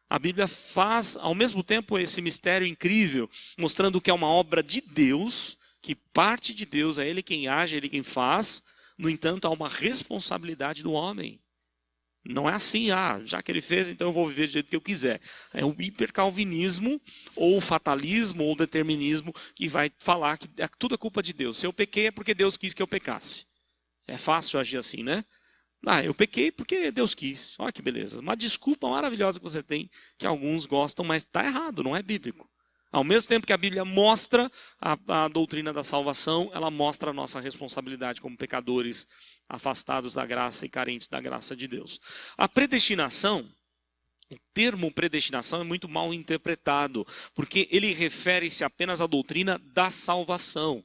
[SPEAKER 1] A Bíblia faz, ao mesmo tempo, esse mistério incrível, mostrando que é uma obra de Deus, que parte de Deus, é Ele quem age, é Ele quem faz. No entanto, há uma responsabilidade do homem. Não é assim, já que Ele fez, então eu vou viver do jeito que eu quiser. É o hipercalvinismo, ou o fatalismo, ou o determinismo, que vai falar que tudo é culpa de Deus. Se eu pequei é porque Deus quis que eu pecasse. É fácil agir assim, né? Eu pequei porque Deus quis. Olha que beleza. Uma desculpa maravilhosa que você tem, que alguns gostam, mas está errado, não é bíblico. Ao mesmo tempo que a Bíblia mostra a doutrina da salvação, ela mostra a nossa responsabilidade como pecadores, afastados da graça e carentes da graça de Deus. A predestinação, o termo predestinação é muito mal interpretado, porque ele refere-se apenas à doutrina da salvação.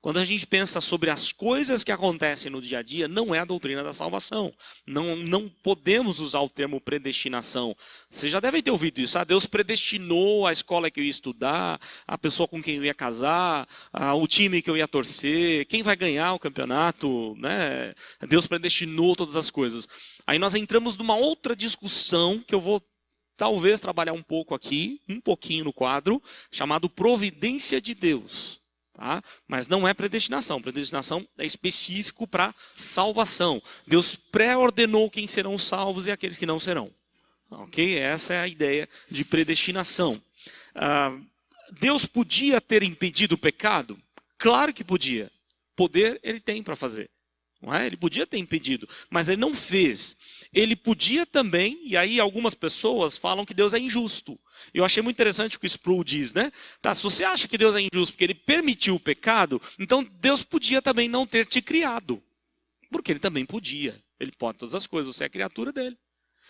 [SPEAKER 1] Quando a gente pensa sobre as coisas que acontecem no dia a dia, não é a doutrina da salvação. Não podemos usar o termo predestinação. Vocês já devem ter ouvido isso. Deus predestinou a escola que eu ia estudar, a pessoa com quem eu ia casar, o time que eu ia torcer, quem vai ganhar o campeonato, né? Deus predestinou todas as coisas. Aí nós entramos numa outra discussão que eu vou talvez trabalhar um pouco aqui, um pouquinho no quadro, chamado providência de Deus. Mas não é predestinação. Predestinação é específico para salvação. Deus pré-ordenou quem serão salvos e aqueles que não serão. Ok? Essa é a ideia de predestinação. Deus podia ter impedido o pecado? Claro que podia. Poder ele tem para fazer. Não é? Ele podia ter impedido, mas ele não fez. Ele podia também, e aí algumas pessoas falam que Deus é injusto. Eu achei muito interessante o que o Sproul diz, né? Tá, se você acha que Deus é injusto porque ele permitiu o pecado, então Deus podia também não ter te criado. Porque ele também podia. Ele pode todas as coisas, você é a criatura dele.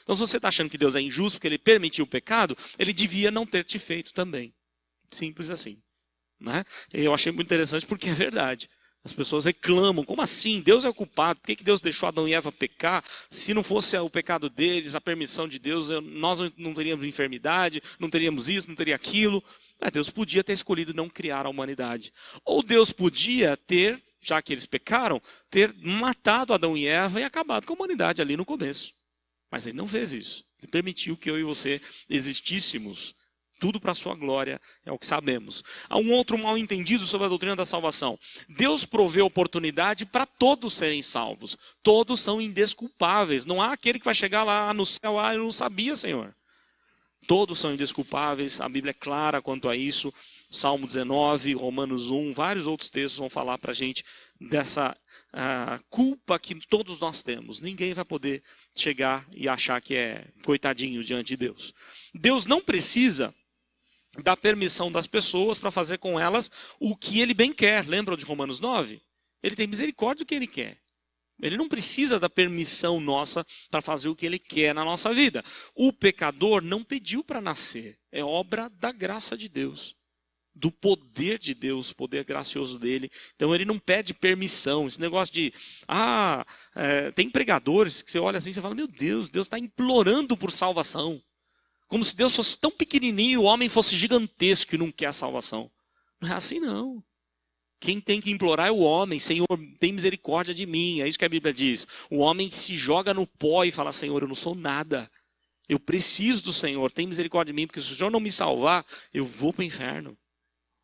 [SPEAKER 1] Então se você está achando que Deus é injusto porque ele permitiu o pecado, ele devia não ter te feito também. Simples assim. Né? Eu achei muito interessante porque é verdade. As pessoas reclamam, como assim? Deus é o culpado, por que Deus deixou Adão e Eva pecar? Se não fosse o pecado deles, a permissão de Deus, nós não teríamos enfermidade, não teríamos isso, não teria aquilo. Deus podia ter escolhido não criar a humanidade. Ou Deus podia ter, já que eles pecaram, ter matado Adão e Eva e acabado com a humanidade ali no começo. Mas ele não fez isso. Ele permitiu que eu e você existíssemos. Tudo para a sua glória, é o que sabemos. Há um outro mal entendido sobre a doutrina da salvação. Deus provê oportunidade para todos serem salvos. Todos são indesculpáveis. Não há aquele que vai chegar lá no céu, eu não sabia, Senhor. Todos são indesculpáveis, a Bíblia é clara quanto a isso. Salmo 19, Romanos 1, vários outros textos vão falar para a gente dessa culpa que todos nós temos. Ninguém vai poder chegar e achar que é coitadinho diante de Deus. Deus não precisa da permissão das pessoas para fazer com elas o que ele bem quer. Lembram de Romanos 9? Ele tem misericórdia do que ele quer. Ele não precisa da permissão nossa para fazer o que ele quer na nossa vida. O pecador não pediu para nascer. É obra da graça de Deus. Do poder de Deus, poder gracioso dele. Então ele não pede permissão. Esse negócio de, tem pregadores que você olha assim e você fala, meu Deus, Deus está implorando por salvação. Como se Deus fosse tão pequenininho e o homem fosse gigantesco e não quer a salvação. Não é assim não. Quem tem que implorar é o homem. Senhor, tem misericórdia de mim. É isso que a Bíblia diz. O homem se joga no pó e fala, Senhor, eu não sou nada. Eu preciso do Senhor. Tem misericórdia de mim, porque se o Senhor não me salvar, eu vou para o inferno.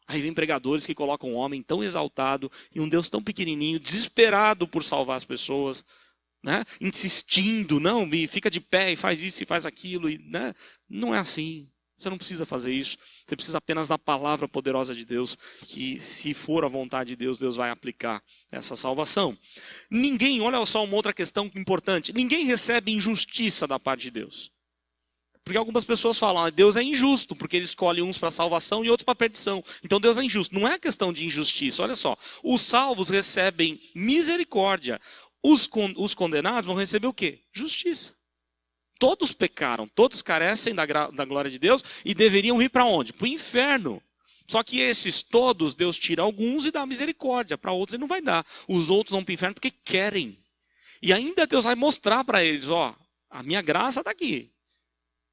[SPEAKER 1] Aí vem pregadores que colocam um homem tão exaltado e um Deus tão pequenininho, desesperado por salvar as pessoas, né? Insistindo, não, fica de pé e faz isso e faz aquilo. Né? Não é assim. Você não precisa fazer isso. Você precisa apenas da palavra poderosa de Deus, que se for a vontade de Deus, Deus vai aplicar essa salvação. Ninguém, olha só uma outra questão importante, ninguém recebe injustiça da parte de Deus. Porque algumas pessoas falam, Deus é injusto, porque ele escolhe uns para salvação e outros para perdição. Então Deus é injusto. Não é questão de injustiça, olha só. Os salvos recebem misericórdia. Os condenados vão receber o quê? Justiça. Todos pecaram, todos carecem da glória de Deus e deveriam ir para onde? Para o inferno. Só que esses todos, Deus tira alguns e dá misericórdia. Para outros ele não vai dar. Os outros vão para o inferno porque querem. E ainda Deus vai mostrar para eles, a minha graça está aqui.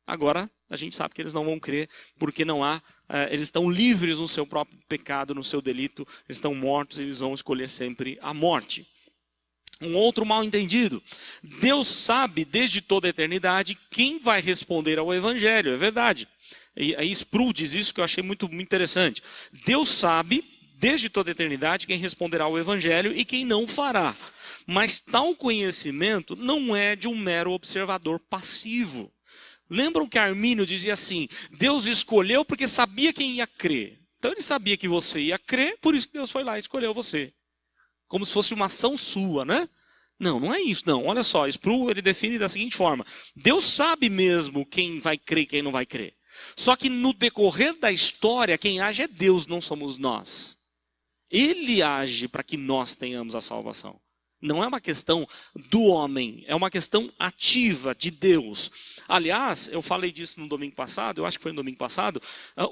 [SPEAKER 1] Agora, a gente sabe que eles não vão crer, porque não há, eles estão livres no seu próprio pecado, no seu delito, eles estão mortos, eles vão escolher sempre a morte. Um outro mal entendido, Deus sabe desde toda a eternidade quem vai responder ao Evangelho, é verdade. E aí Sproul diz isso que eu achei muito, muito interessante. Deus sabe desde toda a eternidade quem responderá ao Evangelho e quem não fará. Mas tal conhecimento não é de um mero observador passivo. Lembram que Armínio dizia assim, Deus escolheu porque sabia quem ia crer. Então ele sabia que você ia crer, por isso que Deus foi lá e escolheu você. Como se fosse uma ação sua, né? Não, não é isso, não. Olha só, Sproul ele define da seguinte forma. Deus sabe mesmo quem vai crer e quem não vai crer. Só que no decorrer da história, quem age é Deus, não somos nós. Ele age para que nós tenhamos a salvação. Não é uma questão do homem, é uma questão ativa de Deus. Aliás, eu falei disso no domingo passado, eu acho que foi no domingo passado,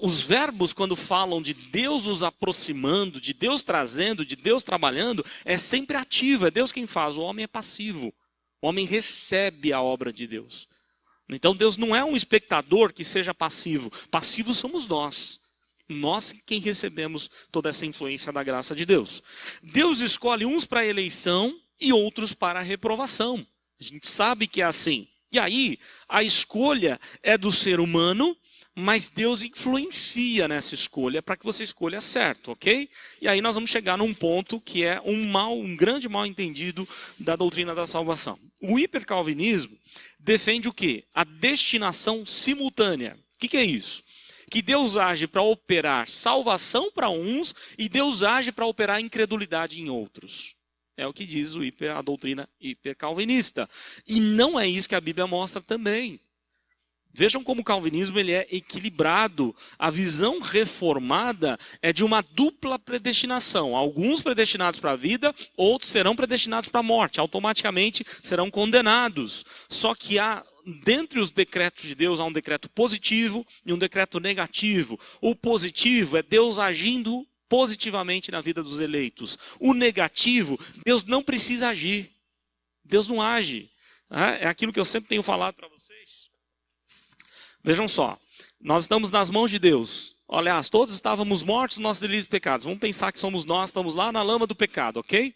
[SPEAKER 1] os verbos quando falam de Deus nos aproximando, de Deus trazendo, de Deus trabalhando, é sempre ativo, é Deus quem faz, o homem é passivo. O homem recebe a obra de Deus. Então Deus não é um espectador que seja passivo, passivos somos nós. Nós quem recebemos toda essa influência da graça de Deus. Deus escolhe uns para a eleição e outros para a reprovação. A gente sabe que é assim. E aí, a escolha é do ser humano, mas Deus influencia nessa escolha para que você escolha certo, ok? E aí nós vamos chegar num ponto que é um grande mal entendido da doutrina da salvação. O hipercalvinismo defende o quê? A destinação simultânea. O que é isso? Que Deus age para operar salvação para uns e Deus age para operar incredulidade em outros. É o que diz a doutrina hipercalvinista. E não é isso que a Bíblia mostra também. Vejam como o calvinismo ele é equilibrado. A visão reformada é de uma dupla predestinação. Alguns predestinados para a vida, outros serão predestinados para a morte. Automaticamente serão condenados. Só que dentre os decretos de Deus há um decreto positivo e um decreto negativo. O positivo é Deus agindo positivamente na vida dos eleitos. O negativo, Deus não precisa agir. Deus não age. É aquilo que eu sempre tenho falado para vocês. Vejam só, nós estamos nas mãos de Deus. Aliás, todos estávamos mortos nos nossos delitos e pecados. Vamos pensar que somos nós, estamos lá na lama do pecado, ok?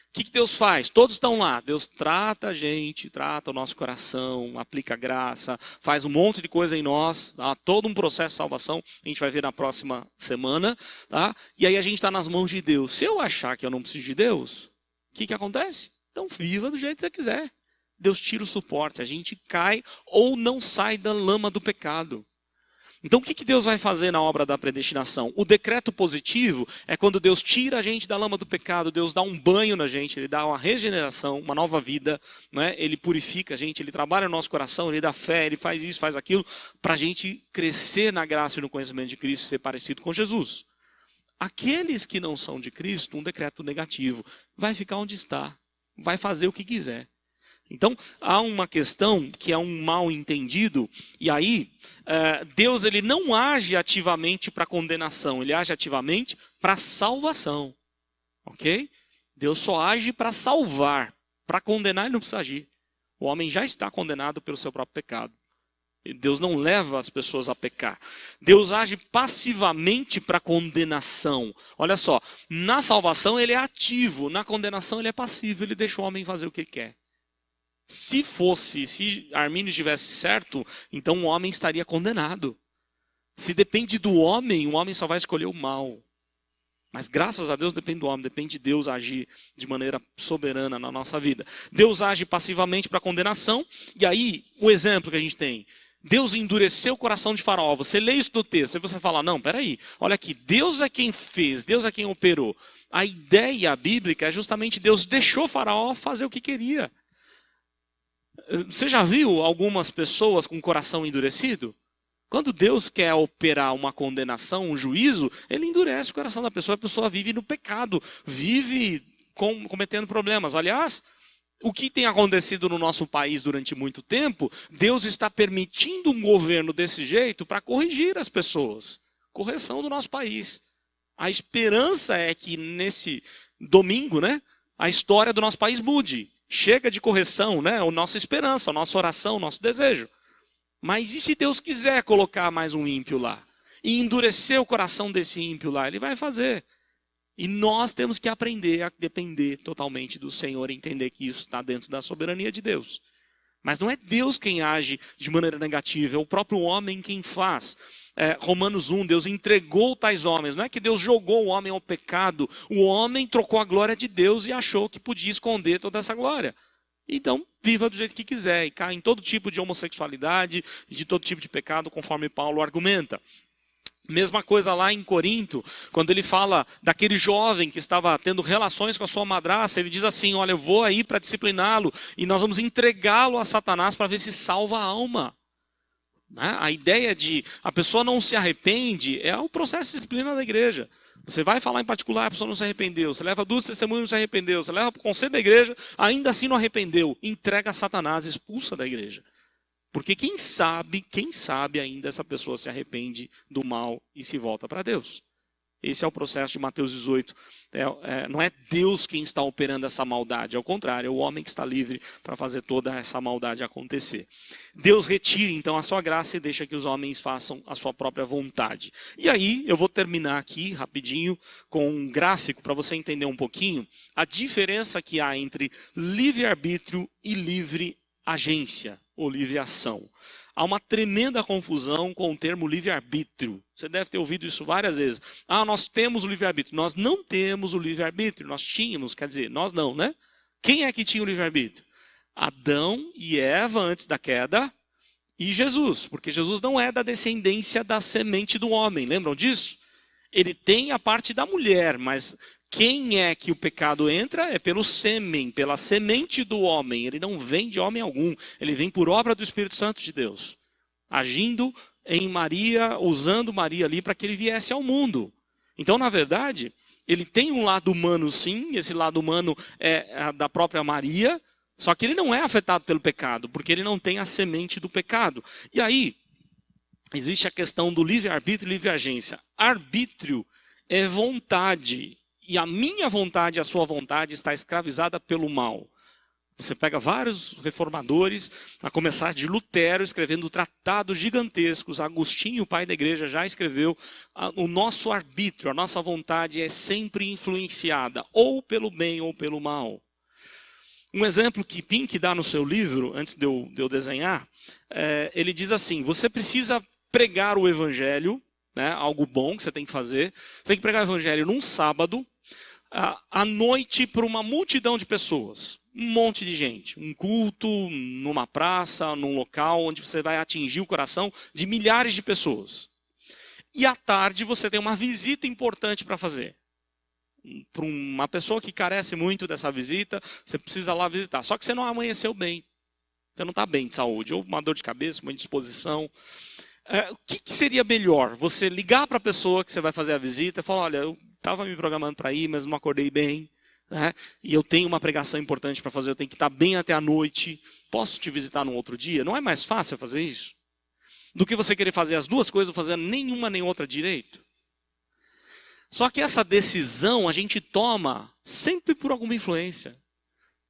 [SPEAKER 1] O que Deus faz? Todos estão lá. Deus trata a gente, trata o nosso coração, aplica graça, faz um monte de coisa em nós, tá? Todo um processo de salvação, a gente vai ver na próxima semana. Tá? E aí a gente está nas mãos de Deus. Se eu achar que eu não preciso de Deus, o que acontece? Então viva do jeito que você quiser. Deus tira o suporte, a gente cai ou não sai da lama do pecado. Então o que Deus vai fazer na obra da predestinação? O decreto positivo é quando Deus tira a gente da lama do pecado, Deus dá um banho na gente, Ele dá uma regeneração, uma nova vida, né? Ele purifica a gente, Ele trabalha no nosso coração, Ele dá fé, Ele faz isso, faz aquilo, para a gente crescer na graça e no conhecimento de Cristo, ser parecido com Jesus. Aqueles que não são de Cristo, um decreto negativo, vai ficar onde está, vai fazer o que quiser. Então, há uma questão que é um mal entendido, e aí Deus ele não age ativamente para condenação, ele age ativamente para salvação, ok? Deus só age para salvar, para condenar ele não precisa agir. O homem já está condenado pelo seu próprio pecado. Deus não leva as pessoas a pecar. Deus age passivamente para condenação. Olha só, na salvação ele é ativo, na condenação ele é passivo, ele deixa o homem fazer o que ele quer. Se Armínio estivesse certo, então o homem estaria condenado. Se depende do homem, o homem só vai escolher o mal. Mas graças a Deus depende do homem, depende de Deus agir de maneira soberana na nossa vida. Deus age passivamente para condenação, e aí o exemplo que a gente tem. Deus endureceu o coração de Faraó. Você lê isso do texto, e você fala, não, peraí, olha aqui, Deus é quem fez, Deus é quem operou. A ideia bíblica é justamente Deus deixou Faraó fazer o que queria. Você já viu algumas pessoas com o coração endurecido? Quando Deus quer operar uma condenação, um juízo, ele endurece o coração da pessoa, a pessoa vive no pecado, vive cometendo problemas. Aliás, o que tem acontecido no nosso país durante muito tempo, Deus está permitindo um governo desse jeito para corrigir as pessoas. Correção do nosso país. A esperança é que nesse domingo, né, a história do nosso país mude. Chega de correção, né? A nossa esperança, a nossa oração, o nosso desejo. Mas e se Deus quiser colocar mais um ímpio lá? E endurecer o coração desse ímpio lá? Ele vai fazer. E nós temos que aprender a depender totalmente do Senhor e entender que isso está dentro da soberania de Deus. Mas não é Deus quem age de maneira negativa, é o próprio homem quem faz. Romanos 1, Deus entregou tais homens. Não é que Deus jogou o homem ao pecado. O homem trocou a glória de Deus e achou que podia esconder toda essa glória. Então, viva do jeito que quiser. E cai em todo tipo de homossexualidade, de todo tipo de pecado, conforme Paulo argumenta. Mesma coisa lá em Corinto, quando ele fala daquele jovem que estava tendo relações com a sua madrasta, ele diz assim, olha, eu vou aí para discipliná-lo e nós vamos entregá-lo a Satanás para ver se salva a alma. A ideia de a pessoa não se arrepende é o processo de disciplina da igreja. Você vai falar em particular, a pessoa não se arrependeu. Você leva 2 testemunhas, não se arrependeu. Você leva para o conselho da igreja, ainda assim não arrependeu. Entrega a Satanás, expulsa da igreja. Porque quem sabe ainda essa pessoa se arrepende do mal e se volta para Deus. Esse é o processo de Mateus 18. Não é Deus quem está operando essa maldade, ao contrário, é o homem que está livre para fazer toda essa maldade acontecer. Deus retira então a sua graça e deixa que os homens façam a sua própria vontade. E aí eu vou terminar aqui rapidinho com um gráfico para você entender um pouquinho a diferença que há entre livre-arbítrio e livre agência ou livre ação. Há uma tremenda confusão com o termo livre-arbítrio. Você deve ter ouvido isso várias vezes. Nós temos o livre-arbítrio. Nós não temos o livre-arbítrio. Nós tínhamos, quer dizer, nós não, né? Quem é que tinha o livre-arbítrio? Adão e Eva antes da queda e Jesus, porque Jesus não é da descendência da semente do homem, lembram disso? Ele tem a parte da mulher, mas quem é que o pecado entra é pelo sêmen, pela semente do homem. Ele não vem de homem algum, ele vem por obra do Espírito Santo de Deus, agindo em Maria, usando Maria ali para que ele viesse ao mundo. Então, na verdade, ele tem um lado humano sim, esse lado humano é da própria Maria, só que ele não é afetado pelo pecado, porque ele não tem a semente do pecado. E aí, existe a questão do livre-arbítrio e livre-agência. Arbítrio é vontade, e a minha vontade e a sua vontade está escravizada pelo mal. Você pega vários reformadores, a começar de Lutero, escrevendo tratados gigantescos. Agostinho, o pai da igreja, já escreveu. O nosso arbítrio, a nossa vontade é sempre influenciada, ou pelo bem ou pelo mal. Um exemplo que Pink dá no seu livro, antes de eu desenhar, ele diz assim, você precisa pregar o evangelho, né, algo bom que você tem que fazer. Você tem que pregar o evangelho num sábado, à noite, para uma multidão de pessoas. Um monte de gente. Um culto, numa praça, num local onde você vai atingir o coração de milhares de pessoas. E à tarde você tem uma visita importante para fazer. Para uma pessoa que carece muito dessa visita, você precisa lá visitar. Só que você não amanheceu bem. Você não está bem de saúde. Ou uma dor de cabeça, uma indisposição. O que seria melhor? Você ligar para a pessoa que você vai fazer a visita e falar, olha, eu estava me programando para ir, mas não acordei bem. Né? E eu tenho uma pregação importante para fazer, eu tenho que estar bem até a noite. Posso te visitar num outro dia? Não é mais fácil fazer isso? Do que você querer fazer as duas coisas, fazendo nenhuma nem outra direito? Só que essa decisão a gente toma sempre por alguma influência.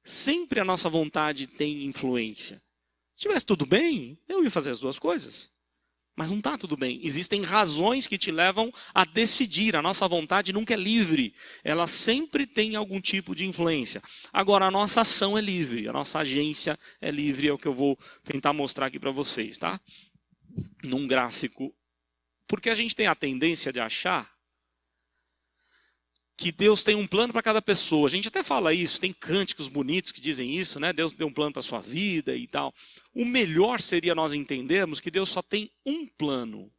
[SPEAKER 1] Sempre a nossa vontade tem influência. Se tivesse tudo bem, eu ia fazer as duas coisas. Mas não está tudo bem. Existem razões que te levam a decidir. A nossa vontade nunca é livre. Ela sempre tem algum tipo de influência. Agora, a nossa ação é livre. A nossa agência é livre. É o que eu vou tentar mostrar aqui para vocês, tá? Num gráfico. Porque a gente tem a tendência de achar que Deus tem um plano para cada pessoa. A gente até fala isso, tem cânticos bonitos que dizem isso, né? Deus deu um plano para a sua vida e tal. O melhor seria nós entendermos que Deus só tem um plano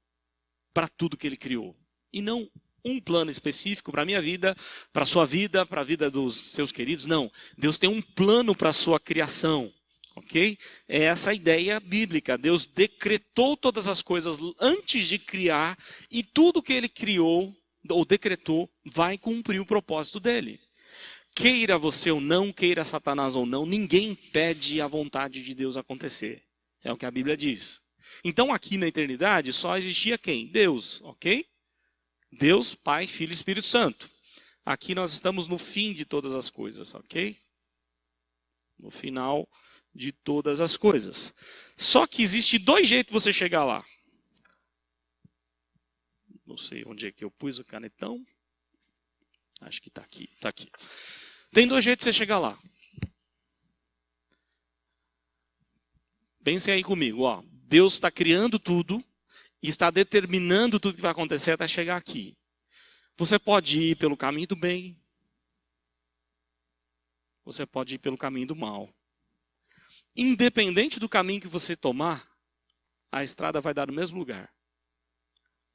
[SPEAKER 1] para tudo que Ele criou. E não um plano específico para a minha vida, para a sua vida, para a vida dos seus queridos. Não, Deus tem um plano para a sua criação. Ok? É essa a ideia bíblica. Deus decretou todas as coisas antes de criar e tudo que Ele criou ou decretou, vai cumprir o propósito dele. Queira você ou não, queira Satanás ou não, ninguém impede a vontade de Deus acontecer. É o que a Bíblia diz. Então aqui na eternidade só existia quem? Deus, ok? Deus, Pai, Filho e Espírito Santo. Aqui nós estamos no fim de todas as coisas, ok? No final de todas as coisas. Só que existe dois jeitos de você chegar lá. Não sei onde é que eu pus o canetão. Acho que está aqui. Tá aqui. Tem dois jeitos de você chegar lá. Pensem aí comigo. Ó. Deus está criando tudo e está determinando tudo que vai acontecer até chegar aqui. Você pode ir pelo caminho do bem. Você pode ir pelo caminho do mal. Independente do caminho que você tomar, a estrada vai dar no mesmo lugar.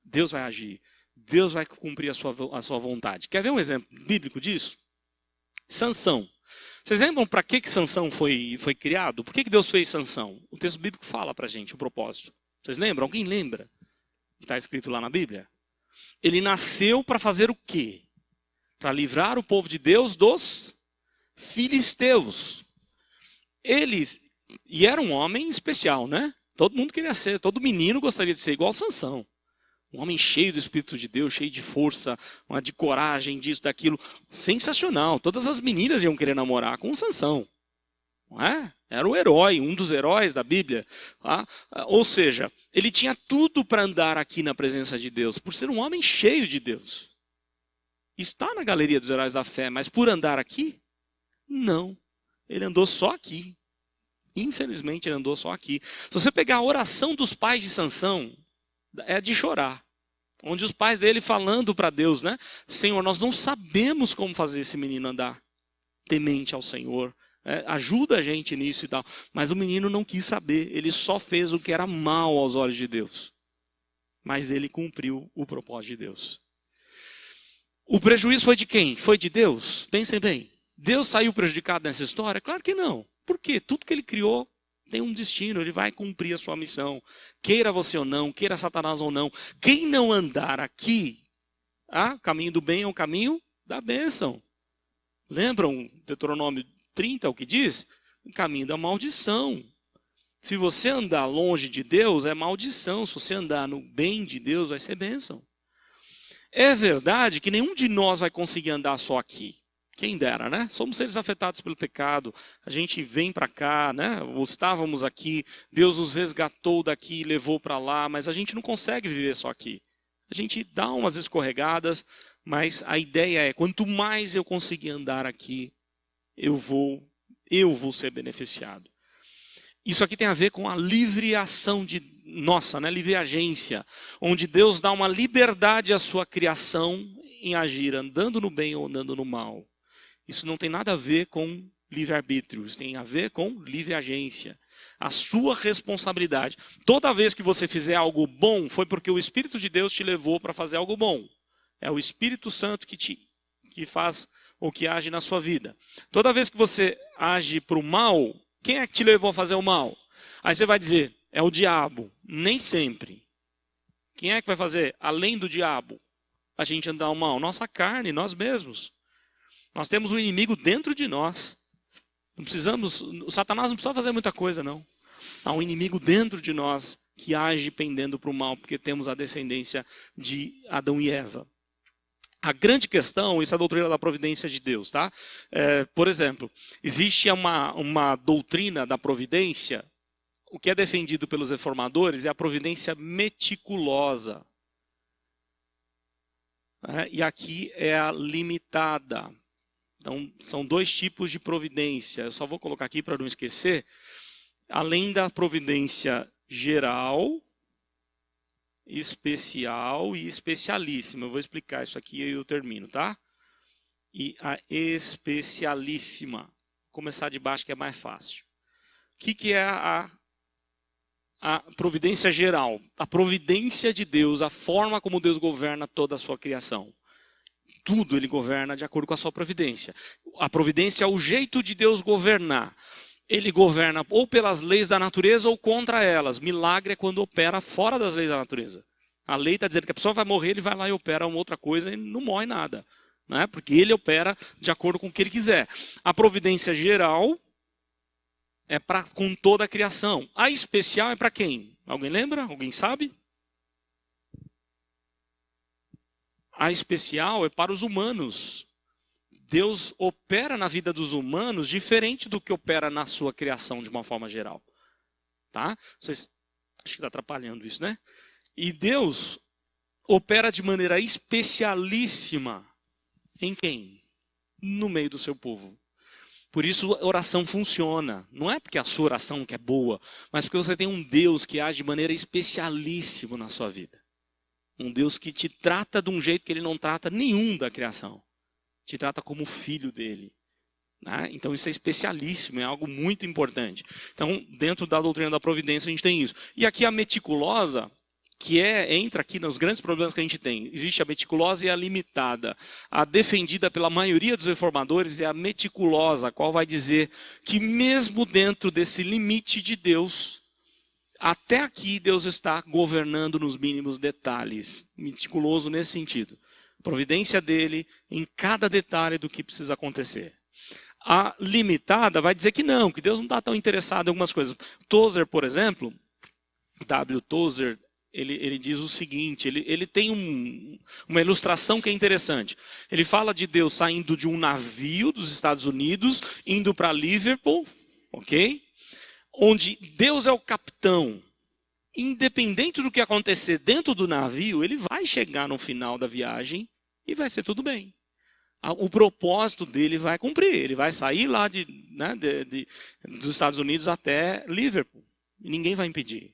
[SPEAKER 1] Deus vai agir. Deus vai cumprir a sua vontade. Quer ver um exemplo bíblico disso? Sansão. Vocês lembram para que Sansão foi criado? Por que Deus fez Sansão? O texto bíblico fala para a gente o propósito. Vocês lembram? Alguém lembra? Que está escrito lá na Bíblia? Ele nasceu para fazer o quê? Para livrar o povo de Deus dos filisteus. E era um homem especial, né? Todo mundo queria ser, todo menino gostaria de ser igual Sansão. Um homem cheio do Espírito de Deus, cheio de força, de coragem, disso, daquilo. Sensacional. Todas as meninas iam querer namorar com o Sansão. Não é? Era o herói, um dos heróis da Bíblia. Tá? Ou seja, ele tinha tudo para andar aqui na presença de Deus, por ser um homem cheio de Deus. Está na galeria dos heróis da fé, mas por andar aqui? Não. Ele andou só aqui. Infelizmente, ele andou só aqui. Se você pegar a oração dos pais de Sansão, é de chorar. Onde os pais dele falando para Deus, né? Senhor, nós não sabemos como fazer esse menino andar temente ao Senhor, Ajuda a gente nisso e tal. Mas o menino não quis saber, ele só fez o que era mal aos olhos de Deus. Mas ele cumpriu o propósito de Deus. O prejuízo foi de quem? Foi de Deus? Pensem bem. Deus saiu prejudicado nessa história? Claro que não. Por quê? Tudo que ele criou tem um destino, ele vai cumprir a sua missão. Queira você ou não, queira Satanás ou não. Quem não andar aqui, o caminho do bem é o caminho da bênção. Lembram Deuteronômio 30, o que diz? O caminho da maldição. Se você andar longe de Deus, é maldição. Se você andar no bem de Deus, vai ser bênção. É verdade que nenhum de nós vai conseguir andar só aqui. Quem dera, né? Somos seres afetados pelo pecado. A gente vem para cá, né? Estávamos aqui, Deus nos resgatou daqui e levou para lá, mas a gente não consegue viver só aqui. A gente dá umas escorregadas, mas a ideia é, quanto mais eu conseguir andar aqui, eu vou ser beneficiado. Isso aqui tem a ver com a livre ação nossa, né? Livre agência, onde Deus dá uma liberdade à sua criação em agir, andando no bem ou andando no mal. Isso não tem nada a ver com livre-arbítrio, isso tem a ver com livre agência. A sua responsabilidade. Toda vez que você fizer algo bom, foi porque o Espírito de Deus te levou para fazer algo bom. É o Espírito Santo que faz ou que age na sua vida. Toda vez que você age para o mal, quem é que te levou a fazer o mal? Aí você vai dizer, é o diabo. Nem sempre. Quem é que vai fazer, além do diabo, a gente andar o mal? Nossa carne, nós mesmos. Nós temos um inimigo dentro de nós. O Satanás não precisa fazer muita coisa, não. Há um inimigo dentro de nós que age pendendo para o mal, porque temos a descendência de Adão e Eva. A grande questão, isso é a doutrina da providência de Deus, tá? Por exemplo, existe uma doutrina da providência, o que é defendido pelos reformadores é a providência meticulosa. E aqui é a limitada. Então, são dois tipos de providência. Eu só vou colocar aqui para não esquecer. Além da providência geral, especial e especialíssima. Eu vou explicar isso aqui e eu termino, tá? E a especialíssima. Vou começar de baixo que é mais fácil. O que é a providência geral? A providência de Deus, a forma como Deus governa toda a sua criação. Tudo ele governa de acordo com a sua providência. A providência é o jeito de Deus governar. Ele governa ou pelas leis da natureza ou contra elas. Milagre é quando opera fora das leis da natureza. A lei está dizendo que a pessoa vai morrer, ele vai lá e opera uma outra coisa e não morre nada. Né? Porque ele opera de acordo com o que ele quiser. A providência geral é com toda a criação. A especial é para quem? Alguém lembra? Alguém sabe? A especial é para os humanos. Deus opera na vida dos humanos diferente do que opera na sua criação de uma forma geral. Tá? Vocês, acho que está atrapalhando isso, né? E Deus opera de maneira especialíssima em quem? No meio do seu povo. Por isso a oração funciona. Não é porque a sua oração que é boa, mas porque você tem um Deus que age de maneira especialíssima na sua vida. Um Deus que te trata de um jeito que ele não trata nenhum da criação. Te trata como filho dele. Né? Então isso é especialíssimo, é algo muito importante. Então, dentro da doutrina da providência, a gente tem isso. E aqui a meticulosa, que entra aqui nos grandes problemas que a gente tem. Existe a meticulosa e a limitada. A defendida pela maioria dos reformadores é a meticulosa, a qual vai dizer que mesmo dentro desse limite de Deus, até aqui Deus está governando nos mínimos detalhes. Meticuloso nesse sentido. Providência dele em cada detalhe do que precisa acontecer. A limitada vai dizer que não, que Deus não está tão interessado em algumas coisas. Tozer, por exemplo, W. Tozer, ele diz o seguinte, ele tem uma ilustração que é interessante. Ele fala de Deus saindo de um navio dos Estados Unidos, indo para Liverpool, ok? Onde Deus é o capitão. Independente do que acontecer dentro do navio, ele vai chegar no final da viagem e vai ser tudo bem. O propósito dele vai cumprir. Ele vai sair lá dos Estados Unidos até Liverpool. E ninguém vai impedir.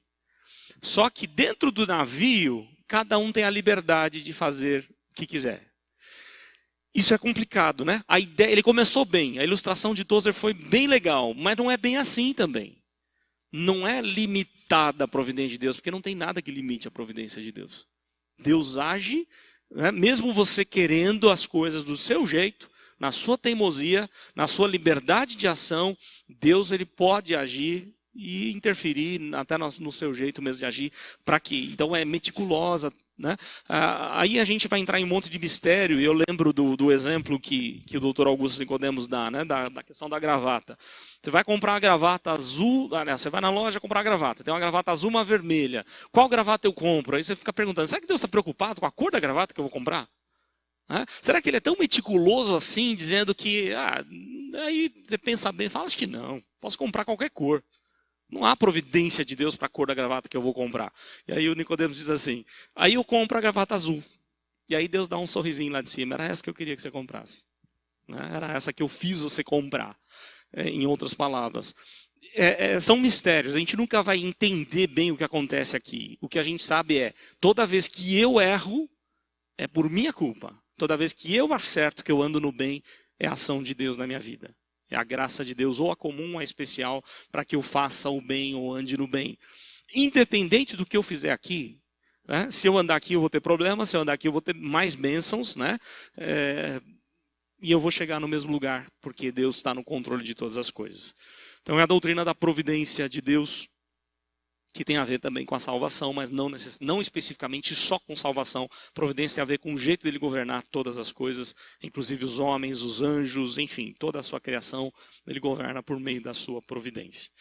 [SPEAKER 1] Só que dentro do navio, cada um tem a liberdade de fazer o que quiser. Isso é complicado, né? A ideia, ele começou bem, a ilustração de Tozer foi bem legal, mas não é bem assim também. Não é limitada a providência de Deus, porque não tem nada que limite a providência de Deus. Deus age, né, mesmo você querendo as coisas do seu jeito, na sua teimosia, na sua liberdade de ação, Deus ele pode agir e interferir até no seu jeito mesmo de agir, para que então é meticulosa, né? Aí a gente vai entrar em um monte de mistério, e eu lembro do exemplo que o doutor Augusto Nicodemos dá, né? da questão da gravata. Você vai comprar uma gravata azul, você vai na loja comprar uma gravata, tem uma gravata azul, uma vermelha. Qual gravata eu compro? Aí você fica perguntando, será que Deus está preocupado com a cor da gravata que eu vou comprar? Será que ele é tão meticuloso assim, dizendo que... aí você pensa bem, fala, acho que não, posso comprar qualquer cor. Não há providência de Deus para a cor da gravata que eu vou comprar. E aí o Nicodemos diz assim, aí eu compro a gravata azul. E aí Deus dá um sorrisinho lá de cima, era essa que eu queria que você comprasse. Era essa que eu fiz você comprar, em outras palavras. São mistérios, a gente nunca vai entender bem o que acontece aqui. O que a gente sabe é, toda vez que eu erro, é por minha culpa. Toda vez que eu acerto, que eu ando no bem, é a ação de Deus na minha vida. É a graça de Deus, ou a comum, ou a especial, para que eu faça o bem ou ande no bem. Independente do que eu fizer aqui, né? Se eu andar aqui eu vou ter problemas, se eu andar aqui eu vou ter mais bênçãos, né? E eu vou chegar no mesmo lugar, porque Deus está no controle de todas as coisas. Então é a doutrina da providência de Deus, que tem a ver também com a salvação, mas não especificamente só com salvação. Providência tem a ver com o jeito dele governar todas as coisas, inclusive os homens, os anjos, enfim, toda a sua criação, ele governa por meio da sua providência.